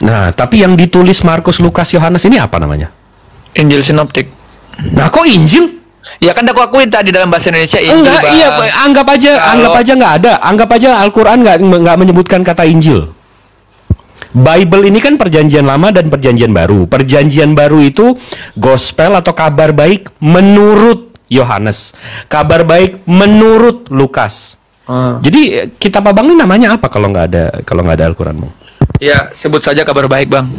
Nah, tapi yang ditulis Markus, Lukas, Yohanes ini apa namanya? Injil Sinoptik. Nah, kok Injil? Ya kan aku akuin tadi dalam bahasa Indonesia Injil. Enggak, Bang. iya, anggap aja nggak ada. Anggap aja Al-Qur'an nggak menyebutkan kata Injil. Bible ini kan perjanjian lama dan perjanjian baru. Perjanjian baru itu gospel atau kabar baik menurut Yohanes. Kabar baik menurut Lukas. Jadi kitab Abang ini namanya apa kalau nggak ada Al-Qur'an, Bang? Ya, sebut saja kabar baik, Bang.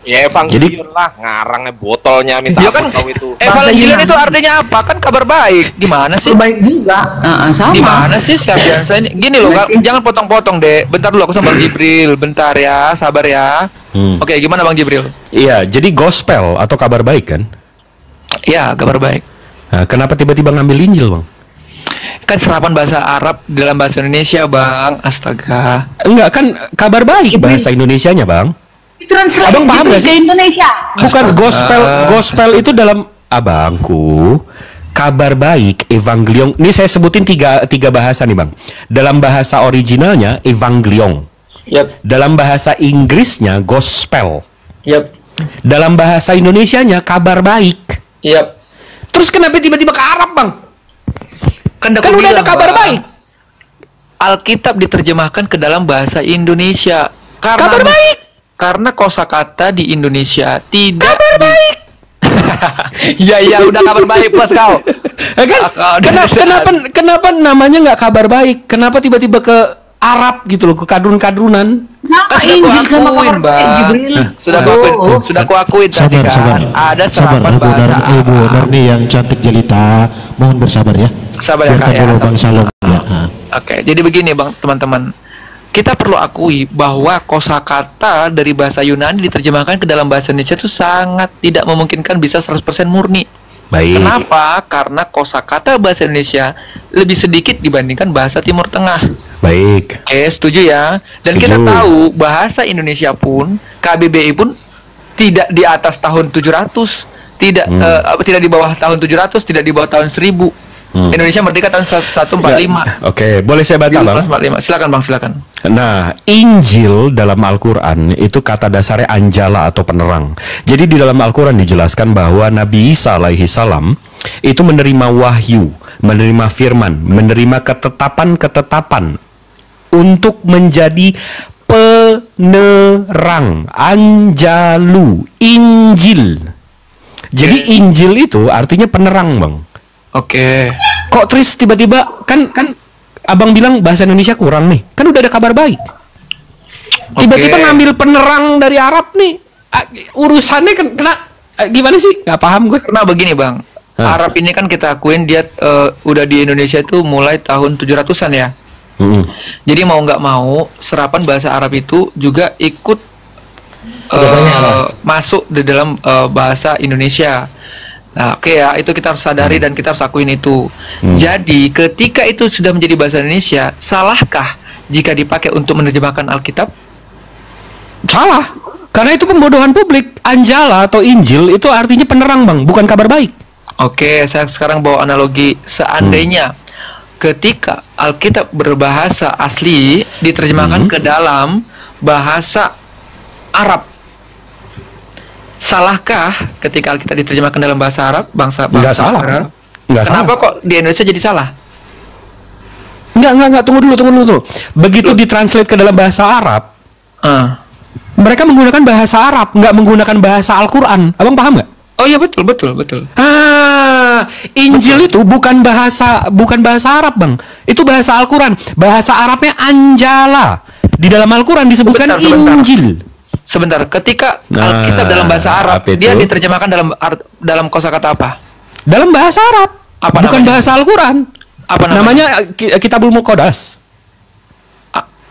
Ya evangelion lah, ngarangnya botolnya minta Ya kan, tahu itu. evangelion itu artinya apa? Kan kabar baik. Gimana sih? Baik juga. Sama. Gimana sih Sabiansa ini? Gini loh, jangan potong-potong, Dek. Bentar dulu aku sama Bang Jibril. Bentar ya, sabar ya. Oke, gimana Bang Jibril? Iya, jadi gospel atau kabar baik kan? Ya, kabar baik. Nah, kenapa tiba-tiba ngambil Injil, Bang? Kan serapan bahasa Arab dalam bahasa Indonesia, Bang. Astaga. Enggak, kan kabar baik bahasa Indonesianya, Bang. Translate Abang paham gak ke sih? Indonesia. Bukan gospel itu dalam abangku. Kabar baik, evangelion. Ini saya sebutin tiga bahasa nih, Bang. Dalam bahasa originalnya evangelion. Yap. Dalam bahasa Inggrisnya gospel. Yap. Dalam bahasa Indonesianya kabar baik. Yap. Terus kenapa tiba-tiba ke Arab, Bang? Kan udah ada kabar baik. Alkitab diterjemahkan ke dalam bahasa Indonesia. Kabar baik. Karena kosakata di Indonesia tidak Kabar baik. Ya udah kabar baik plus kau. Kenapa namanya nggak kabar baik? Kenapa tiba-tiba ke Arab gitu loh, ke kadrun-kadrunan? Sama Injil sama kabar baik, Jibril. Sudah aku akuin tadi kan. Ada serapan bahasa Ibu Nurni yang cantik jelita, mohon bersabar ya. Sabar ya, Kak, ya. Dulu Bang Salom ya. Oke, jadi begini Bang, teman-teman. Kita perlu akui bahwa kosakata dari bahasa Yunani diterjemahkan ke dalam bahasa Indonesia itu sangat tidak memungkinkan bisa 100% murni. Baik. Kenapa? Karena kosakata bahasa Indonesia lebih sedikit dibandingkan bahasa Timur Tengah. Baik. Oke, setuju ya. Dan Setuju. kita tahu bahasa Indonesia pun, KBBI pun tidak di atas tahun 700, tidak tidak di bawah tahun 700, tidak di bawah tahun 1000. Indonesia merdeka tahun 145. Oke, boleh saya baca, Bang? 145. Silakan Bang, silakan. Nah, Injil dalam Al-Quran itu kata dasarnya anjala atau penerang. Jadi di dalam Al-Quran dijelaskan bahwa Nabi Isa alaihi salam itu menerima wahyu, menerima firman, menerima ketetapan-ketetapan untuk menjadi penerang. Anjalu, Injil. Jadi Injil itu artinya penerang, Bang. Oke. Kok Tris tiba-tiba kan Abang bilang bahasa Indonesia kurang nih. Kan udah ada kabar baik. Tiba-tiba ngambil penerang dari Arab nih. Urusannya kena gimana sih? Gak paham gue. Karena begini Bang, Arab ini kan kita akuin dia udah di Indonesia itu mulai tahun 700-an ya. Jadi mau nggak mau serapan bahasa Arab itu juga ikut masuk di dalam bahasa Indonesia. Nah, oke ya, itu kita harus sadari dan kita harus akuin itu. Jadi, ketika itu sudah menjadi bahasa Indonesia, salahkah jika dipakai untuk menerjemahkan Alkitab? Salah. Karena itu pembodohan publik. Anjala atau Injil itu artinya penerang, Bang, bukan kabar baik. Oke, saya sekarang bawa analogi. Seandainya ketika Alkitab berbahasa asli diterjemahkan ke dalam bahasa Arab, salahkah ketika Alkitab diterjemahkan dalam bahasa Arab, bangsa Nggak salah. Arab? Nggak Kenapa salah. kok di Indonesia jadi salah? Enggak, tunggu dulu. Begitu ditranslate ke dalam bahasa Arab, mereka menggunakan bahasa Arab, nggak menggunakan bahasa Al-Quran. Abang paham nggak? Oh iya, betul. Injil itu bukan bahasa Arab, Bang. Itu bahasa Al-Quran. Bahasa Arabnya Anjala. Di dalam Al-Quran disebutkan Injil. Sebentar, ketika Alkitab dalam bahasa Arab, dia diterjemahkan dalam kosakata apa? Dalam bahasa Arab. Apa bukan namanya? bahasa Al-Quran. Apa namanya? Kitabul Muqaddas.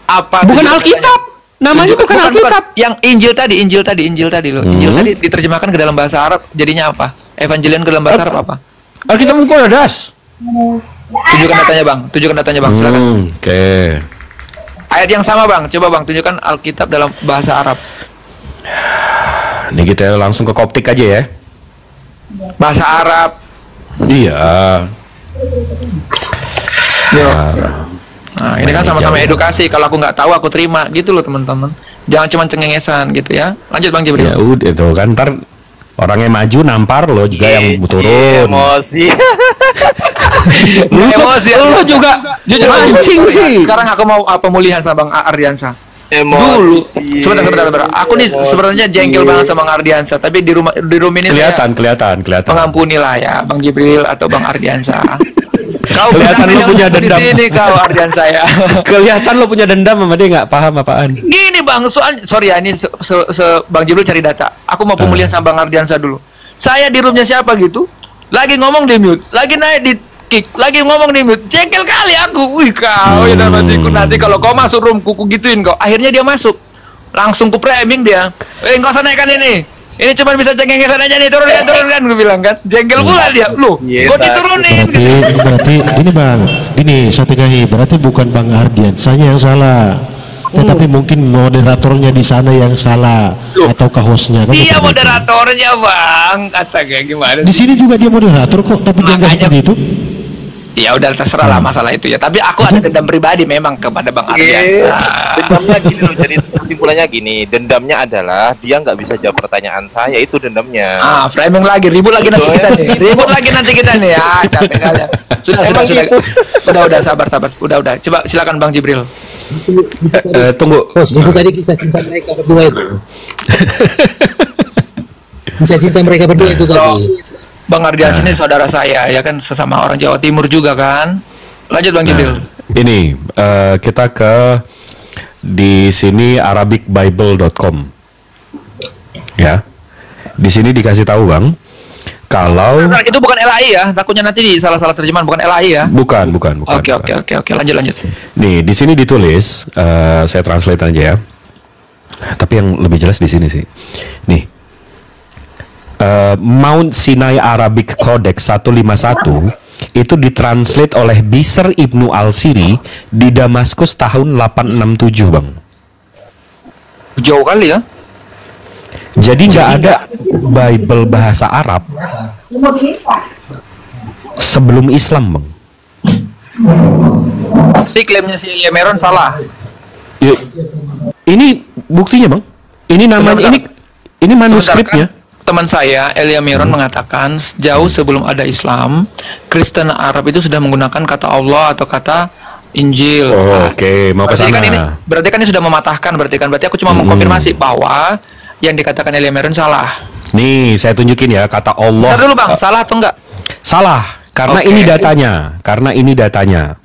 Apa? Bukan Alkitab. Namanya bukan Alkitab. Yang Injil tadi loh. Injil tadi diterjemahkan ke dalam bahasa Arab, jadinya apa? Evangelion ke dalam bahasa Arab apa? Alkitab Muqaddas. Tunjukkan datanya, Bang. Silakan. Oke. Ayat yang sama, Bang. Coba, Bang, tunjukkan Alkitab dalam bahasa Arab. Ini kita langsung ke Koptik aja ya. Bahasa Arab. Iya. Nah, ini kan sama-sama edukasi. Kalau aku nggak tahu, aku terima. Gitu loh, teman-teman. Jangan cuma cengengesan gitu ya. Lanjut Bang Jibril. Ya udah itu kan ntar orangnya maju nampar lo juga yang turun. Emosi. Emosi. Lo juga Jujur mancing sih. Sekarang aku mau pemulihan sama Bang Ardiansa. Emosi. Dulu, sebentar. Aku nih sebenarnya jengkel banget sama Bang Ardiansa, tapi di room ini kelihatan. pengampunilah ya Bang Jibril atau Bang Ardiansa. Kau Kelihatan lo punya dendam. Di sini kau Ardiansa ya. Kelihatan lo punya dendam sama dia, nggak paham apaan. Gini Bang, sorry ya ini Bang Jibril cari data. Aku mau pemulihan sama Bang Ardiansa dulu. Saya di roomnya siapa gitu, lagi ngomong di mute, lagi naik di kick, lagi ngomong di mute, jengkel kali aku. Wih kau ya nanti kalau kau masuk room kuku gituin kau. Akhirnya dia masuk, langsung ku framing dia. Nggak usah naikkan ini. Ini cuma bisa cengengesan aja nih, turunkan, gue bilang kan. Jengkel pula dia, lu, kok diturunin? Berarti ini Bang, ini saya tegahi, berarti bukan Bang Ardiansanya yang salah, tetapi mungkin moderatornya di sana yang salah, ataukah hostnya? Kan Dia moderatornya Bang, kata kayak gimana? di sini juga dia moderator kok, tapi dia nggak seperti itu. Ya udah terserah lah masalah itu ya. Tapi aku ada dendam pribadi memang kepada Bang Ardiansa. Dendamnya gini loh, jadi kesimpulannya gini, dendamnya adalah dia nggak bisa jawab pertanyaan saya, itu dendamnya. Framing lagi, ribut lagi nanti kita nih. Ribut lagi nanti kita nih. Ya, capek kalian. Sudah. Gitu. Udah, sabar. Udah. Coba silakan Bang Jibril. Tunggu. Itu tadi kisah cinta mereka berdua itu. Kisah cinta mereka berdua itu tadi. Bang Ardiansa ini saudara saya, ya kan, sesama orang Jawa Timur juga kan. Lanjut Bang Jibril. Ini kita ke di sini arabicbible.com. Ya. Di sini dikasih tahu Bang, kalau itu bukan LAI ya, takutnya nanti salah-salah terjemahan, bukan LAI ya. Bukan. Oke, lanjut. Nih, di sini ditulis, saya translate aja ya. Tapi yang lebih jelas di sini sih. Nih. Mount Sinai Arabic Codex 151 itu ditranslate oleh Bisr Ibnu Al-Siri di Damaskus tahun 867 Bang. Jauh kali ya. Jadi nggak ada Bible bahasa Arab sebelum Islam Bang. Si klaimnya si Elia Meron salah. Ini buktinya Bang. Ini namanya ini manuskripnya. Teman saya Elia Meron mengatakan jauh sebelum ada Islam, Kristen Arab itu sudah menggunakan kata Allah atau kata Injil. Oke, mau ke sana. Berarti kan ini sudah mematahkan, berarti aku cuma mengkonfirmasi bahwa yang dikatakan Elia Meron salah. Nih, saya tunjukin ya kata Allah. Bentar dulu Bang, salah atau enggak? Salah, karena ini datanya.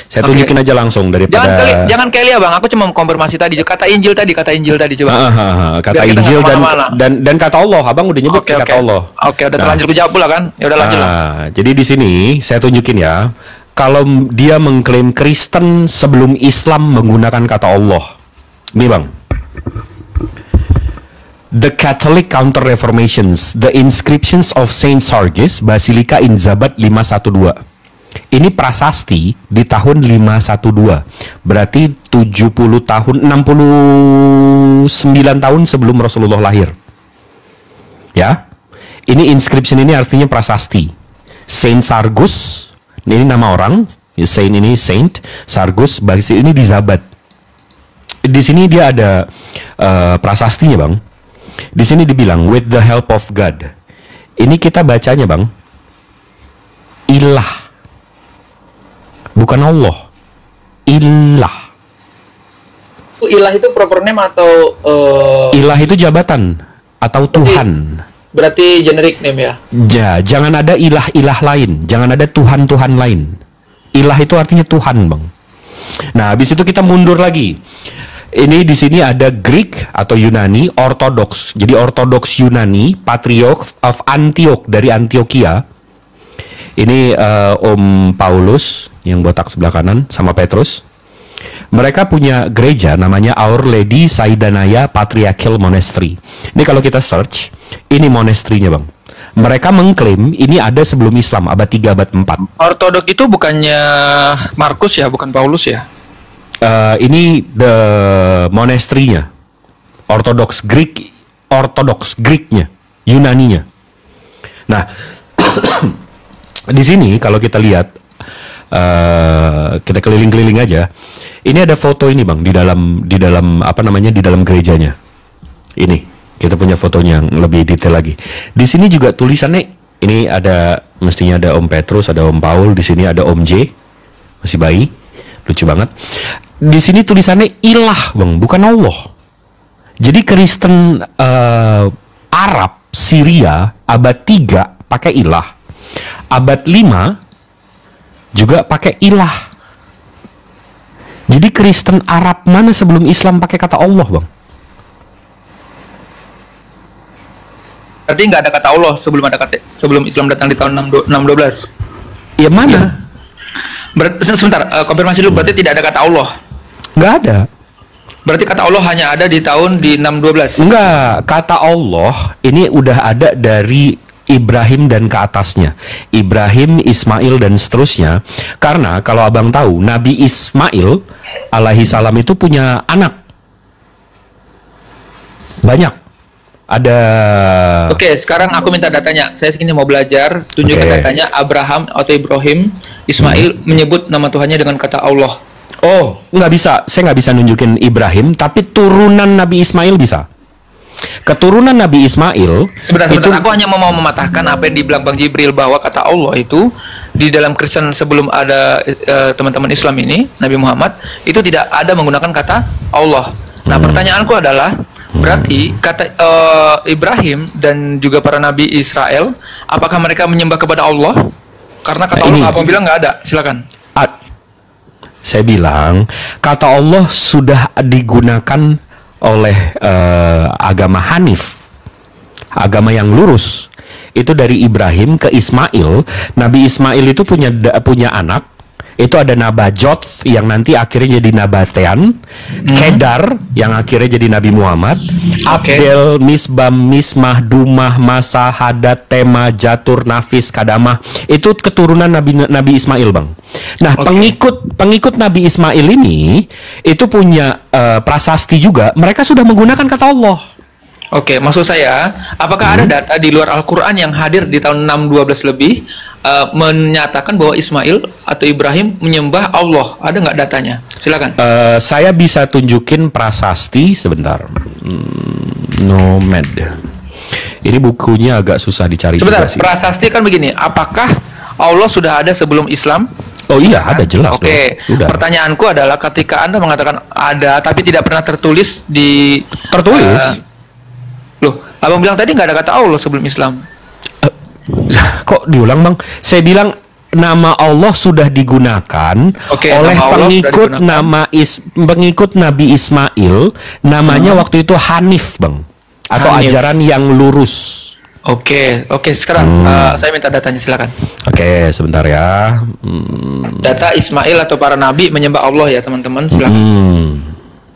Saya tunjukin aja langsung daripada. Jangan ke Elia Bang, aku cuma mengkonfirmasi tadi kata Injil tadi coba. Kata Injil dan kata Allah, Abang udah nyebut kata Allah. Oke, udah terlanjur jawab pula kan? Ya udah lanjut lah. Jadi di sini saya tunjukin ya, kalau dia mengklaim Kristen sebelum Islam menggunakan kata Allah. Nih Bang. The Catholic Counter-Reformations, The Inscriptions of Saint Sargis, Basilica in Zabat 512. Ini prasasti di tahun 512. Berarti 69 tahun sebelum Rasulullah lahir. Ya. Ini inscription ini artinya prasasti. Saint Sargus, ini nama orang, Saint ini Saint Sargus, ini di Zabat. Di sini dia ada prasastinya Bang. Di sini dibilang with the help of God. Ini kita bacanya Bang, ilah, bukan Allah. Ilah. Ilah itu proper name atau Ilah itu jabatan atau Tuhan. Berarti generic name ya? Ya, jangan ada ilah-ilah lain, jangan ada Tuhan-Tuhan lain. Ilah itu artinya Tuhan Bang. Nah, habis itu kita mundur lagi. Ini di sini ada Greek atau Yunani, Ortodoks. Jadi Ortodoks Yunani, Patriarch of Antioch dari Antioquia. Ini Om Paulus yang botak sebelah kanan sama Petrus. Mereka punya gereja namanya Our Lady Saidanaya Patriarchal Monastery. Ini kalau kita search, ini monastery-nya Bang. Mereka mengklaim ini ada sebelum Islam, abad 3, abad 4. Ortodok itu bukannya Markus ya, bukan Paulus ya? Ini the monastery-nya, Orthodox Greek-nya, Yunaninya. Nah, di sini kalau kita lihat Kita keliling-keliling aja. Ini ada foto ini bang di dalam apa namanya di dalam gerejanya. Ini kita punya fotonya yang lebih detail lagi. Di sini juga tulisannya ini ada mestinya ada Om Petrus, ada Om Paul, di sini ada Om J masih bayi, lucu banget. Di sini tulisannya ilah bang, bukan Allah. Jadi Kristen Arab Syria abad 3 pakai ilah, abad 5 juga pakai ilah. Jadi Kristen Arab mana sebelum Islam pakai kata Allah bang? Berarti nggak ada kata Allah sebelum Islam datang di tahun 612. Ya mana? Sebentar, konfirmasi dulu. Berarti tidak ada kata Allah. Nggak ada. Berarti kata Allah hanya ada di tahun di 612. Enggak, kata Allah ini udah ada dari Ibrahim dan ke atasnya. Ibrahim, Ismail dan seterusnya. Karena kalau abang tahu, Nabi Ismail alaihi salam itu punya anak banyak. Ada. Oke, sekarang aku minta datanya. Saya segini mau belajar. Tunjukkan datanya. Abraham atau Ibrahim, Ismail menyebut nama Tuhannya dengan kata Allah. Oh, nggak bisa. Saya nggak bisa nunjukin Ibrahim, tapi turunan Nabi Ismail bisa. Keturunan Nabi Ismail. Sebentar. Aku hanya mau mematahkan apa yang dibilang Bang Jibril bahwa kata Allah itu di dalam Kristen sebelum ada teman-teman Islam ini, Nabi Muhammad itu tidak ada menggunakan kata Allah. Nah, pertanyaanku adalah berarti kata Ibrahim dan juga para Nabi Israel, apakah mereka menyembah kepada Allah? Karena kata Allah, abang bilang nggak ada. Silakan. Saya bilang kata Allah sudah digunakan oleh agama Hanif, agama yang lurus. Itu dari Ibrahim ke Ismail. Nabi Ismail itu punya anak. Itu ada Nabajot yang nanti akhirnya jadi Nabatean, Kedar yang akhirnya jadi Nabi Muhammad, Abdel, Misbam, Mismah, Dumah, Masa, Hadad, Tema, Jatur, Nafis, Kadamah. Itu keturunan Nabi Ismail bang. Nah pengikut Nabi Ismail ini itu punya prasasti juga. Mereka sudah menggunakan kata Allah. Oke, maksud saya, apakah ada data di luar Al-Quran yang hadir di tahun 612 lebih menyatakan bahwa Ismail atau Ibrahim menyembah Allah? Ada nggak datanya? Silakan. Saya bisa tunjukin prasasti sebentar. Nomad. Ini bukunya agak susah dicari. Sebentar, prasasti kan begini. Apakah Allah sudah ada sebelum Islam? Oh iya, ada jelas. Oke. Sudah. Pertanyaanku adalah ketika Anda mengatakan ada tapi tidak pernah tertulis di loh, abang bilang tadi nggak ada kata Allah sebelum Islam. Kok diulang bang? Saya bilang nama Allah sudah digunakan oleh pengikut Nabi Ismail. Namanya waktu itu Hanif bang, atau Hanif. Ajaran yang lurus. Oke. Sekarang saya minta datanya, silakan. Oke, sebentar ya. Data Ismail atau para nabi menyembah Allah ya teman-teman, silakan.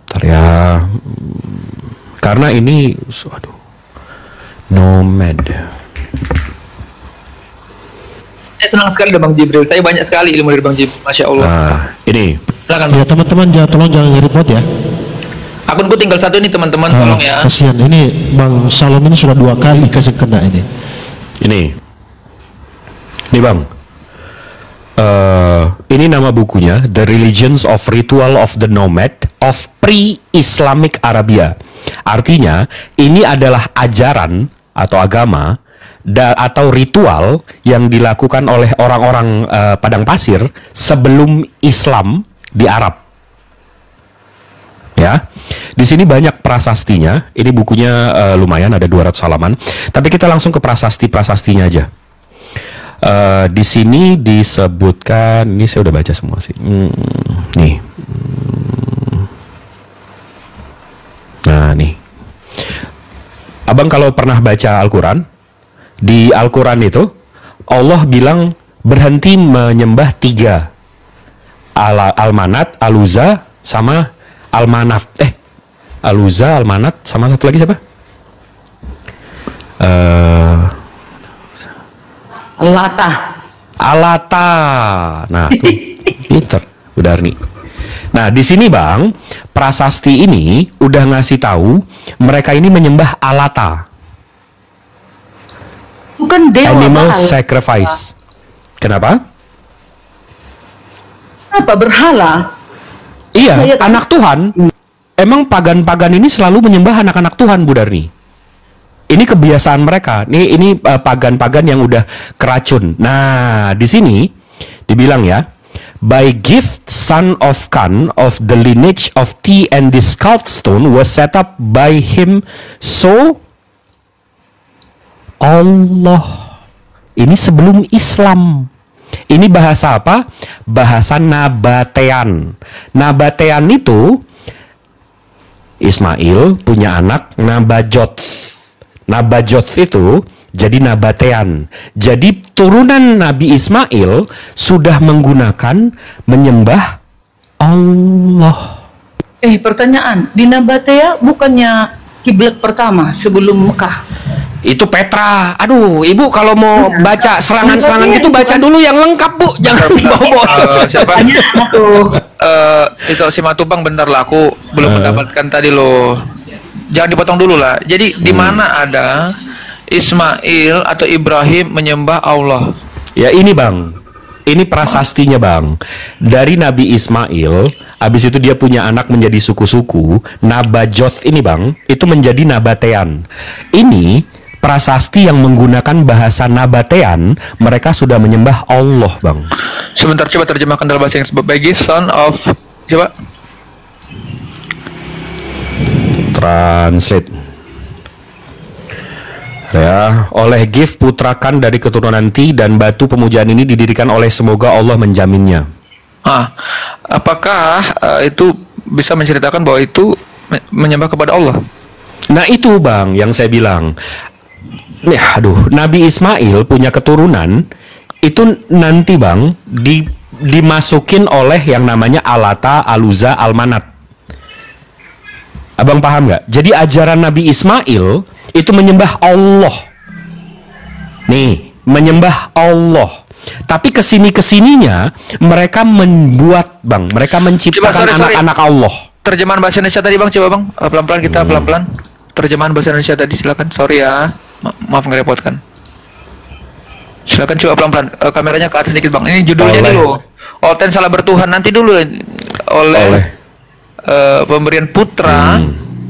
Bentar ya. Karena ini, nomad. Saya senang sekali dengan Bang Jibril. Saya banyak sekali ilmu dari Bang Jibril, masya Allah. Nah, ini. Silakan. Ya teman-teman, tolong jangan nge-report ya. Akunku tinggal satu nih teman-teman, tolong ya. Kasihan, ini Bang Salom ini sudah 2 kali kasih kena ini. Ini bang. Ini nama bukunya, The Religions of Ritual of the Nomad of Pre-Islamic Arabia. Artinya, ini adalah ajaran atau agama atau ritual yang dilakukan oleh orang-orang padang pasir sebelum Islam di Arab. Ya, di sini banyak prasastinya. Ini bukunya lumayan, ada 200 halaman. Tapi kita langsung ke prasastinya aja. Di sini disebutkan, ini saya udah baca semua sih. Nih. Nah, nih. Abang kalau pernah baca Al-Quran, di Al-Quran itu Allah bilang berhenti menyembah 3. Al-Manat, Al-Uzza, sama Al-Manaf. Al-Uzza, Al-Manat, sama satu lagi siapa? Alata. Nah, tuh, pinter, Udarni. Nah, di sini bang, prasasti ini udah ngasih tahu mereka ini menyembah Alata. Bukan dewa. Animal sacrifice. Kenapa? Apa berhala? Iya, anak Tuhan. Emang pagan-pagan ini selalu menyembah anak-anak Tuhan, Bu Darni. Ini kebiasaan mereka. Ini pagan-pagan yang udah keracun. Nah, di sini dibilang ya, by gift son of Can of the lineage of T and this carved stone was set up by him, so Allah. Ini sebelum Islam. Ini bahasa apa? Bahasa Nabatean. Nabatean itu Ismail punya anak Nabajot. Nabajot itu jadi Nabatean. Jadi turunan Nabi Ismail sudah menggunakan menyembah Allah. Pertanyaan, di Nabatea bukannya kiblat pertama sebelum Mekah? Itu Petra. Aduh, Ibu kalau mau baca serangan-serangan gitu baca dulu yang lengkap, Bu. Jangan bawa-bawa. Siapa? Itu si Matubang, bentar lah, aku belum mendapatkan tadi loh. Jangan dipotong dulu lah. Jadi di mana ada Ismail atau Ibrahim menyembah Allah? Ya ini Bang. Ini prasastinya Bang. Dari Nabi Ismail, habis itu dia punya anak menjadi suku-suku. Nabajot ini Bang, itu menjadi Nabatean. Ini prasasti yang menggunakan bahasa Nabatean, mereka sudah menyembah Allah Bang. Sebentar, coba terjemahkan dalam bahasa Inggris. Bagi son of, coba translate ya, oleh Gif putrakan dari keturunan Ti, dan batu pemujaan ini didirikan oleh, semoga Allah menjaminnya. Apakah itu bisa menceritakan bahwa itu menyembah kepada Allah? Nah itu Bang yang saya bilang. Nabi Ismail punya keturunan itu nanti Bang dimasukin oleh yang namanya Alata, Aluza, Almanat. Abang paham nggak? Jadi ajaran Nabi Ismail itu menyembah Allah. Nih, menyembah Allah. Tapi kesininya mereka membuat Bang, mereka menciptakan anak-anak Allah. Terjemahan bahasa Indonesia tadi Bang, coba Bang, pelan-pelan kita pelan-pelan. Terjemahan bahasa Indonesia tadi silakan. Sorry ya, maaf ngerepotkan. Silakan coba pelan-pelan. Kameranya ke atas sedikit Bang. Ini judulnya nih loh. Oten salah bertuhan, nanti dulu oleh pemberian putra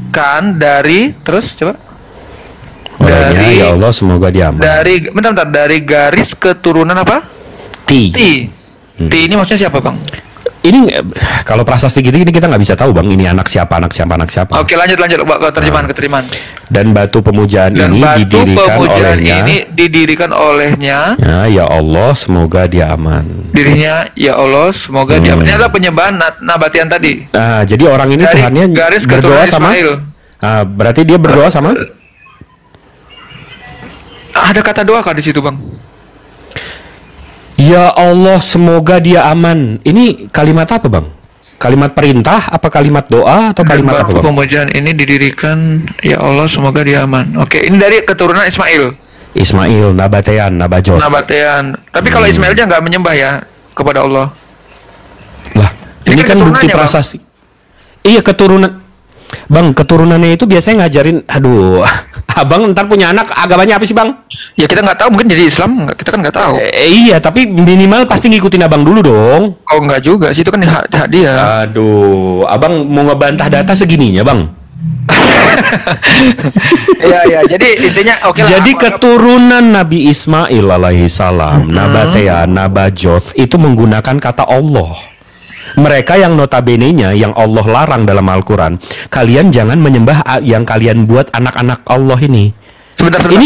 kan dari, terus coba. Dari ya Allah semoga dia aman. Bentar, dari garis keturunan apa? Ti. Ti ini maksudnya siapa Bang? Ini kalau prasasti gitu ini kita nggak bisa tahu Bang, ini anak siapa. Oke, lanjut terjemahan. Dan batu pemujaan ini didirikan olehnya. Ya Allah semoga dia aman. Dirinya ya Allah semoga dia aman. Ini adalah penyembahan Nabatian tadi. Nah, jadi orang ini dari Tuhannya garis berdoa sama Ismail. Berarti dia berdoa sama ada kata doa kah di situ Bang? Ya Allah semoga dia aman. Ini kalimat apa Bang? Kalimat perintah apa kalimat doa atau kalimat apa Bang? Pemujaan ini didirikan ya Allah semoga dia aman. Oke, ini dari keturunan Ismail. Nabatean, Nabajot. Tapi kalau Ismail aja nggak menyembah ya kepada Allah. Lah, ini kan bukti prasasti. Iya, keturunan. Bang, keturunannya itu biasanya ngajarin, Abang ntar punya anak agamanya apa sih Bang? Ya kita nggak tahu, mungkin jadi Islam, kita kan nggak tahu. Iya, tapi minimal pasti ngikutin abang dulu dong. Oh nggak juga sih, itu kan hak dia. Abang mau ngebantah data segininya Bang? Iya, jadi intinya oke lah. Jadi keturunan Nabi Ismail alaihi salam, Nabatea, Nabajot itu menggunakan kata Allah. Mereka yang notabene-nya yang Allah larang dalam Al-Quran, kalian jangan menyembah yang kalian buat anak-anak Allah ini. Sebentar, ini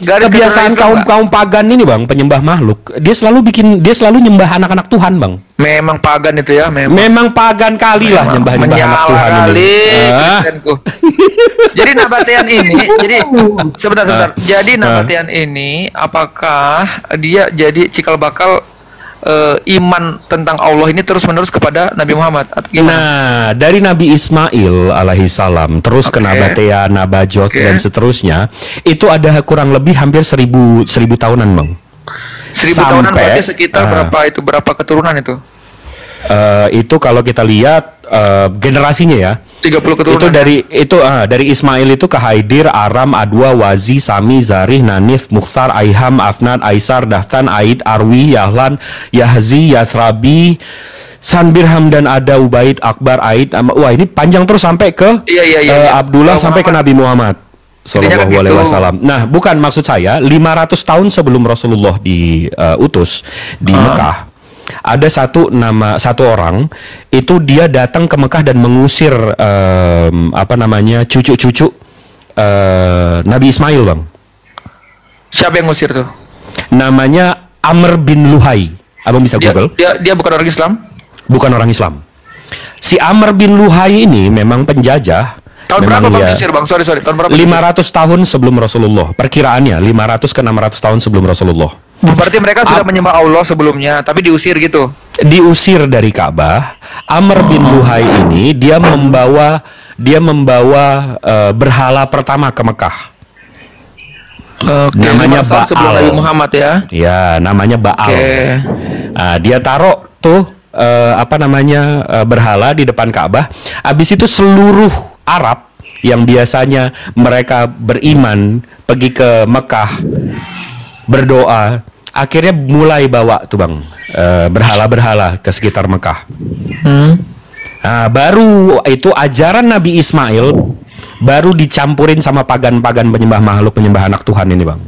kebiasaan kaum pagan ini Bang, penyembah makhluk. Dia selalu nyembah anak-anak Tuhan Bang. Memang pagan itu ya, memang pagan kali lah nyembah anak Tuhan ini. Jadi Nabatean ini, sebentar. Jadi Nabatean ini apakah dia jadi cikal bakal iman tentang Allah ini terus-menerus kepada Nabi Muhammad? Nah, dari Nabi Ismail alaihi salam terus ke Nabatea, Nabajot dan seterusnya, itu ada kurang lebih hampir 1000 tahunan Bang. 1000 tahunan berarti sekitar berapa keturunan itu? Itu kalau kita lihat generasinya ya. 30 keturunan. Itu dari Ismail itu ke Haidir, Aram, Adwa, Wazi, Sami, Zarih, Nanif, Mukhtar, Aiham, Afnan, Aisar, Dahtan, Aid, Arwi, Yahlan, Yahzi, Yathrabi, Sanbir, Hamdan, Ada, Ubaid, Akbar, Aid. Wah, ini panjang terus sampai ke Abdullah sampai ke Nabi Muhammad Sallallahu Alaihi Wasallam. Nah, bukan, maksud saya 500 tahun sebelum Rasulullah diutus di Mekah, ada satu orang itu dia datang ke Mekah dan mengusir cucu-cucu Nabi Ismail, Bang. Siapa yang ngusir tuh? Namanya Amr bin Luhai. Abang bisa Google. Dia bukan orang Islam? Bukan orang Islam. Si Amr bin Luhai ini memang penjajah. Tahun berapa Bang diusir, Bang? Sorry. Tahun berapa? 500 tahun sebelum Rasulullah. Perkiraannya 500 ke 600 tahun sebelum Rasulullah. Berarti mereka sudah menyembah Allah sebelumnya, tapi diusir gitu. Diusir dari Ka'bah. Amr bin Luhai ini dia membawa berhala pertama ke Mekah. Namanya Baal. Sebelum Nabi Muhammad ya. Ya, namanya Baal. Dia taruh tuh berhala di depan Ka'bah. Habis itu seluruh Arab yang biasanya mereka beriman pergi ke Mekah berdoa, akhirnya mulai bawa tuh, Bang, berhala-berhala ke sekitar Mekah. Nah, baru itu ajaran Nabi Ismail baru dicampurin sama pagan-pagan penyembah makhluk, penyembah anak Tuhan ini, Bang.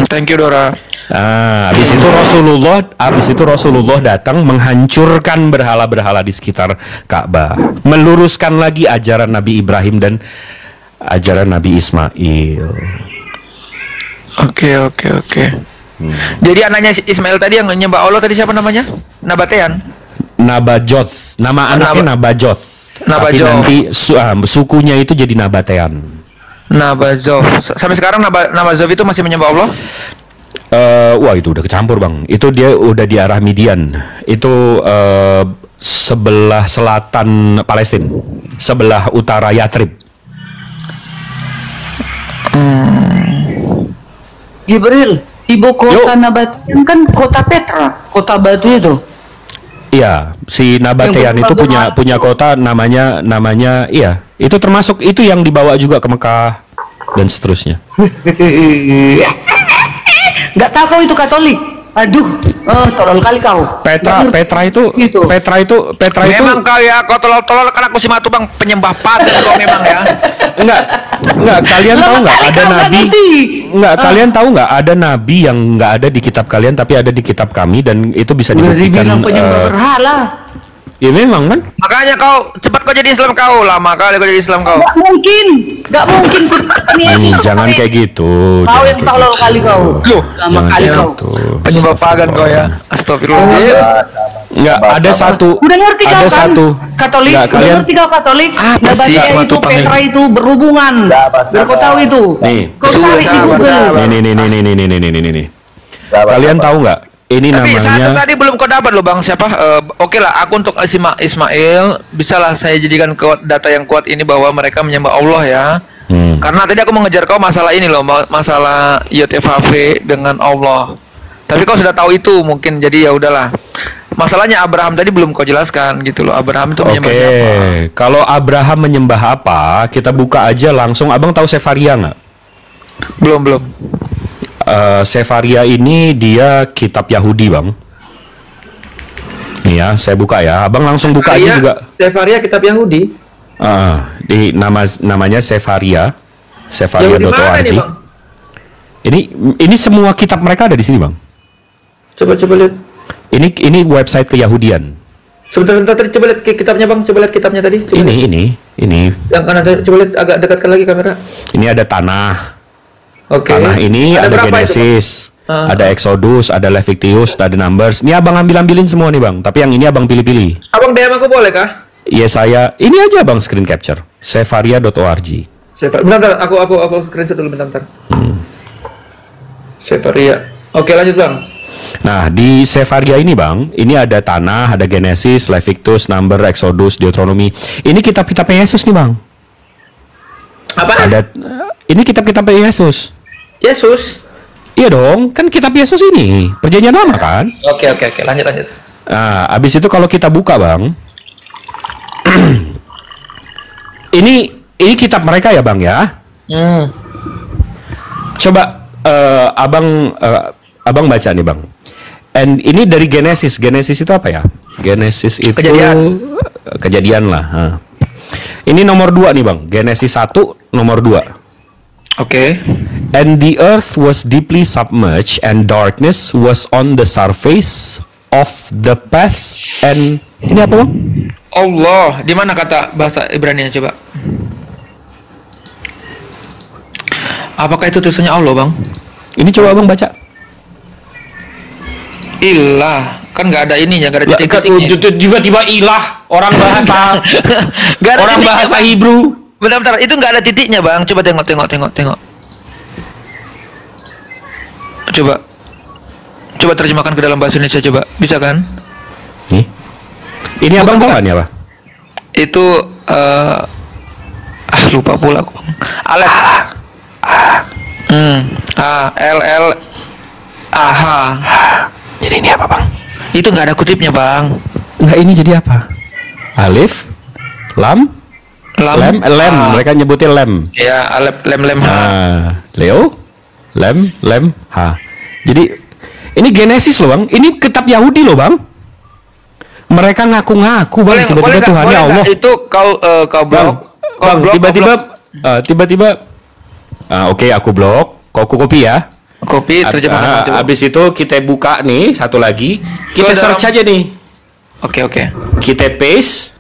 Thank you, Dora. Habis itu Rasulullah datang menghancurkan berhala-berhala di sekitar Ka'bah, meluruskan lagi ajaran Nabi Ibrahim dan ajaran Nabi Ismail. Oke. Jadi anaknya Ismail tadi yang menyembah Allah tadi siapa namanya? Nabatean. Nabajoth. Nama anaknya Nabajoth. Tapi nanti sukunya itu jadi Nabatean. Nabazov. Sampai sekarang Nabazov itu masih menyembah Allah? Wah, itu udah kecampur, Bang. Itu dia udah di arah Midian. Itu sebelah selatan Palestina, sebelah utara Yatrib. Jibril, ibu kota Nabatean kan kota Petra, kota batu itu. Iya, si Nabatean itu punya kota namanya iya, itu termasuk itu yang dibawa juga ke Mekah dan seterusnya. Nggak tahu kau itu Katolik. Aduh, tolol kali kau. Petra itu. Memang kau ya, kau tolol kan aku si Matu, Bang, penyembah pagan kau memang ya. Enggak, kalian tahu nggak ada nabi? Kalian tahu nggak ada nabi yang nggak ada di kitab kalian tapi ada di kitab kami, dan itu bisa dibuktikan. Berhala. Ya memang kan. Makanya kau cepat kau jadi Islam, kau lama kali kau jadi Islam kau. Nggak mungkin. Jangan kayak gitu. Kau yang tolol kali kau. Lama kali kau. Penyembah pagan kau ya. Astagfirullah. Enggak, ada satu. Udah ngerti kau kan? Katolik. Udah ngerti kau Katolik? Nabatean itu Petra itu berhubungan. Biar kau tahu itu. Nih. Kau cari di Google. Nih. Kalian tahu nggak? Ini tapi namanya. Tapi tadi belum kau dapat loh, Bang. Siapa? Oke lah, aku untuk Ismail bisalah saya jadikan data yang kuat ini bahwa mereka menyembah Allah ya. Karena tadi aku mengejar kau masalah ini loh, masalah YTFV dengan Allah. Tapi kau sudah tahu itu mungkin, jadi ya udahlah. Masalahnya Abraham tadi belum kau jelaskan gitu loh. Abraham itu menyembah apa? Kalau Abraham menyembah apa, kita buka aja langsung. Abang tahu Sefaria nggak? Belum. Sefaria ini dia kitab Yahudi, Bang. Nih ya, saya buka ya. Abang langsung buka aja juga. Sefaria kitab Yahudi. Di namanya Sefaria. Sefaria.org. Ini semua kitab mereka ada di sini, Bang. Coba lihat. Ini website keyahudian. Sebentar tadi coba lihat kitabnya, Bang. Coba lihat kitabnya tadi. Ini. Yang kanan, coba lihat agak dekatkan lagi kamera. Ini ada tanah. Tanah ini ada Genesis, ada Exodus, ada Leviticus, ada Numbers. Ini abang ambilin semua nih, Bang. Tapi yang ini abang pilih-pilih. Abang DM aku boleh kah? Saya ini aja, Bang, screen capture. Sefaria.org. Bentar, aku screenshot dulu bentar. Sefaria. Oke, lanjut, Bang. Nah, di Sefaria ini, Bang, ini ada tanah, ada Genesis, Leviticus, Number, Exodus, Deuteronomy. Ini kitab-kitabnya Yesus nih, Bang. Apa? Ini kitab-kitabnya Yesus. Yesus? Iya dong, kan kitab Yesus ini perjanjian lama kan? Oke, lanjut. Nah, abis itu kalau kita buka, Bang, Ini kitab mereka ya Bang ya. Coba abang baca nih Bang. And ini dari Genesis. Genesis itu apa ya? Genesis itu kejadian lah. Ini nomor 2 nih Bang. Genesis 1 nomor 2. Oke. And the earth was deeply submerged and darkness was on the surface of the path. And ini apa Bang? Allah. Di mana kata bahasa Ibrani coba? Apakah itu tulisannya Allah Bang? Ini coba Abang baca. Ilah, kan nggak ada ininya, nggak ada titik-titiknya. Tiba-tiba ilah, orang bahasa orang bahasa Hebrew. Bentar, itu nggak ada titiknya Bang. Coba tengok. Coba terjemahkan ke dalam bahasa Indonesia coba, bisa kan? Nih, ini Abang tahu nih apa? Itu lupa pula aku. Alef. L. Jadi ini apa Bang? Itu nggak ada kutipnya Bang. Nggak, ini jadi apa? Alif, lam. Mereka nyebutnya lem. Ya, alef, lem, ha. Leo, lem, ha. Jadi ini Genesis loh Bang. Ini kitab Yahudi loh Bang. Mereka ngaku-ngaku Bang. Tiba-tiba Tuhannya Allah. Itu kau blok. Bang, tiba-tiba. Oke, aku blok. Kau copy ya. Copy, terjemahkan. Habis itu kita buka nih satu lagi. Kita search aja nih. Oke. Kita paste.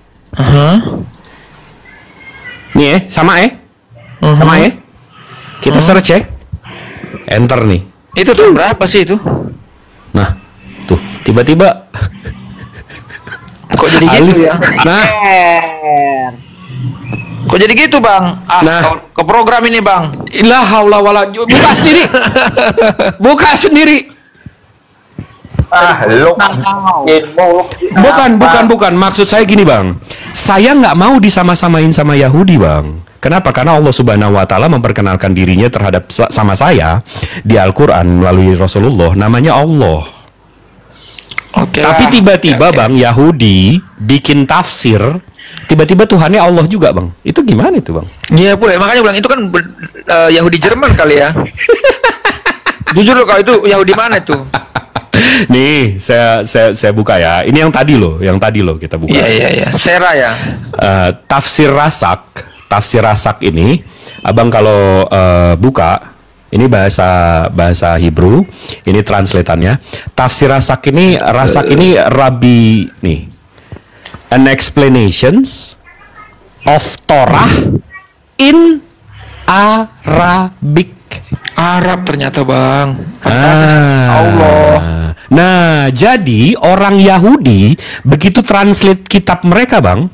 Nih sama Kita search ya. Enter nih. Itu tahun berapa sih itu? Nah, tuh tiba-tiba. Kok jadi gitu ya? Nah. Kok jadi gitu Bang? Ke program ini Bang. La haula wala buka sendiri. Bukan. Maksud saya gini Bang. Saya nggak mau disama-samain sama Yahudi Bang. Kenapa? Karena Allah Subhanahu Wa Taala memperkenalkan dirinya terhadap sama saya di Al-Quran melalui Rasulullah. Namanya Allah. Tapi tiba-tiba Bang Yahudi bikin tafsir. Tiba-tiba Tuhannya Allah juga Bang. Itu gimana itu Bang? Iya boleh. Makanya bilang itu kan Yahudi Jerman kali ya. Jujur loh kalau itu Yahudi mana itu? Nih saya buka ya. Ini yang tadi loh kita buka. Iya. Sera ya. Tafsir Rasak ini, Abang kalau buka, ini bahasa Hebrew, ini translatannya. Tafsir Rasak ini Rabbi nih. An explanations of Torah in Arabic. Arab ternyata Bang. Allah. Nah, jadi orang Yahudi begitu translate kitab mereka Bang,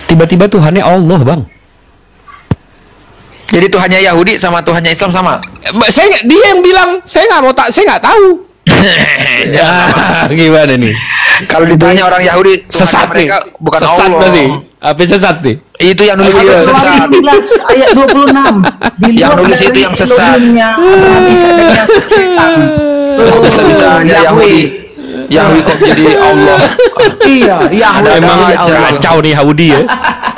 tiba-tiba Tuhannya Allah Bang. Jadi Tuhannya Yahudi sama Tuhannya Islam sama? Dia yang bilang, saya nggak tahu. Gimana nih? Kalau ditanya orang Yahudi, sesat mereka nih. Bukan sesat Allah. Tadi. Apa sesat nih? Itu yang nulis itu sesat. 19 ayat 26. Yang nulis itu yang sesat. Bisa-bisanya Yahudi. Yahudi kok jadi Allah. Iya, Yahudi. Emang kacau nih Yahudi ya.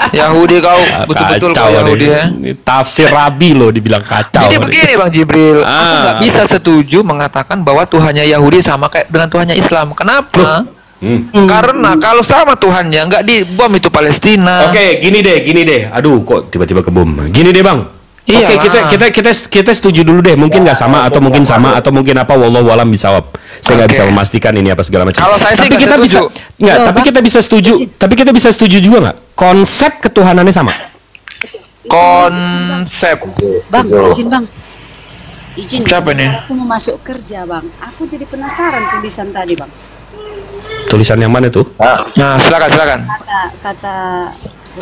Yahudi kau betul-betul kau Yahudi ya. Tafsir Rabi loh dibilang kacau. Jadi begini Bang Jibril, aku nggak bisa setuju mengatakan bahwa Tuhannya Yahudi sama kayak dengan Tuhannya Islam. Kenapa? Karena kalau sama Tuhannya nggak dibom itu Palestina. Oke, gini deh. Aduh, kok tiba-tiba kebom. Gini deh Bang. Oke, kita setuju dulu deh. Mungkin nggak sama atau mungkin sama atau mungkin apa? Wallahu alam bisawab. Saya nggak bisa memastikan ini apa segala macam. Kalau saya sih kita bisa nggak. Tapi kita bisa setuju. Tapi kita bisa setuju juga nggak? Konsep ketuhanannya sama. Konsep. Bang, izin Bang. Izin. Siapa nih? Aku mau masuk kerja Bang. Aku jadi penasaran tulisan tadi Bang. Tulisan yang mana tuh? Nah, silakan. Kata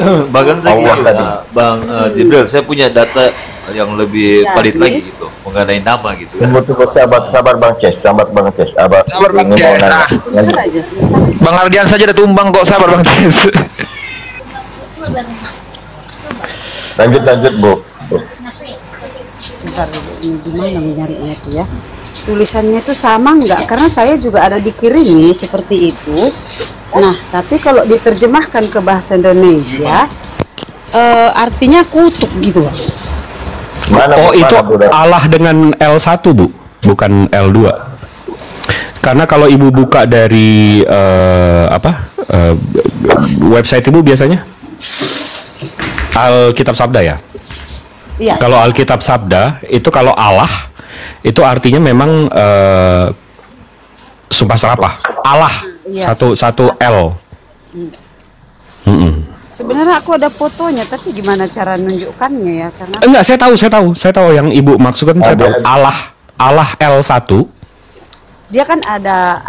Bahkan saya Bang Jibril, saya punya data yang lebih valid lagi gitu mengenai nama gitu. Tunggu sabar Bang Ces, sabar Bang Ces. Sabar Bang Ces. Bang Ardian saja udah tumbang kok, sabar Bang Ces. Lanjut Bu. Bentar, ini gimana mencarinya itu ya? Tulisannya itu sama nggak? Karena saya juga ada dikirimi seperti itu. Nah, tapi kalau diterjemahkan ke bahasa Indonesia, artinya kutuk gitu, Bang. Oh, itu Allah dengan L1, Bu, bukan L2. Karena kalau Ibu buka dari website Ibu biasanya Alkitab Sabda ya? Iya. Kalau Alkitab Sabda itu kalau Allah itu artinya memang sumpah serapah. Allah satu L. Sebenarnya aku ada fotonya, tapi gimana cara nunjukkannya ya? Karena enggak, saya tahu yang Ibu maksudkan. Saya tahu Allah L1. Dia kan ada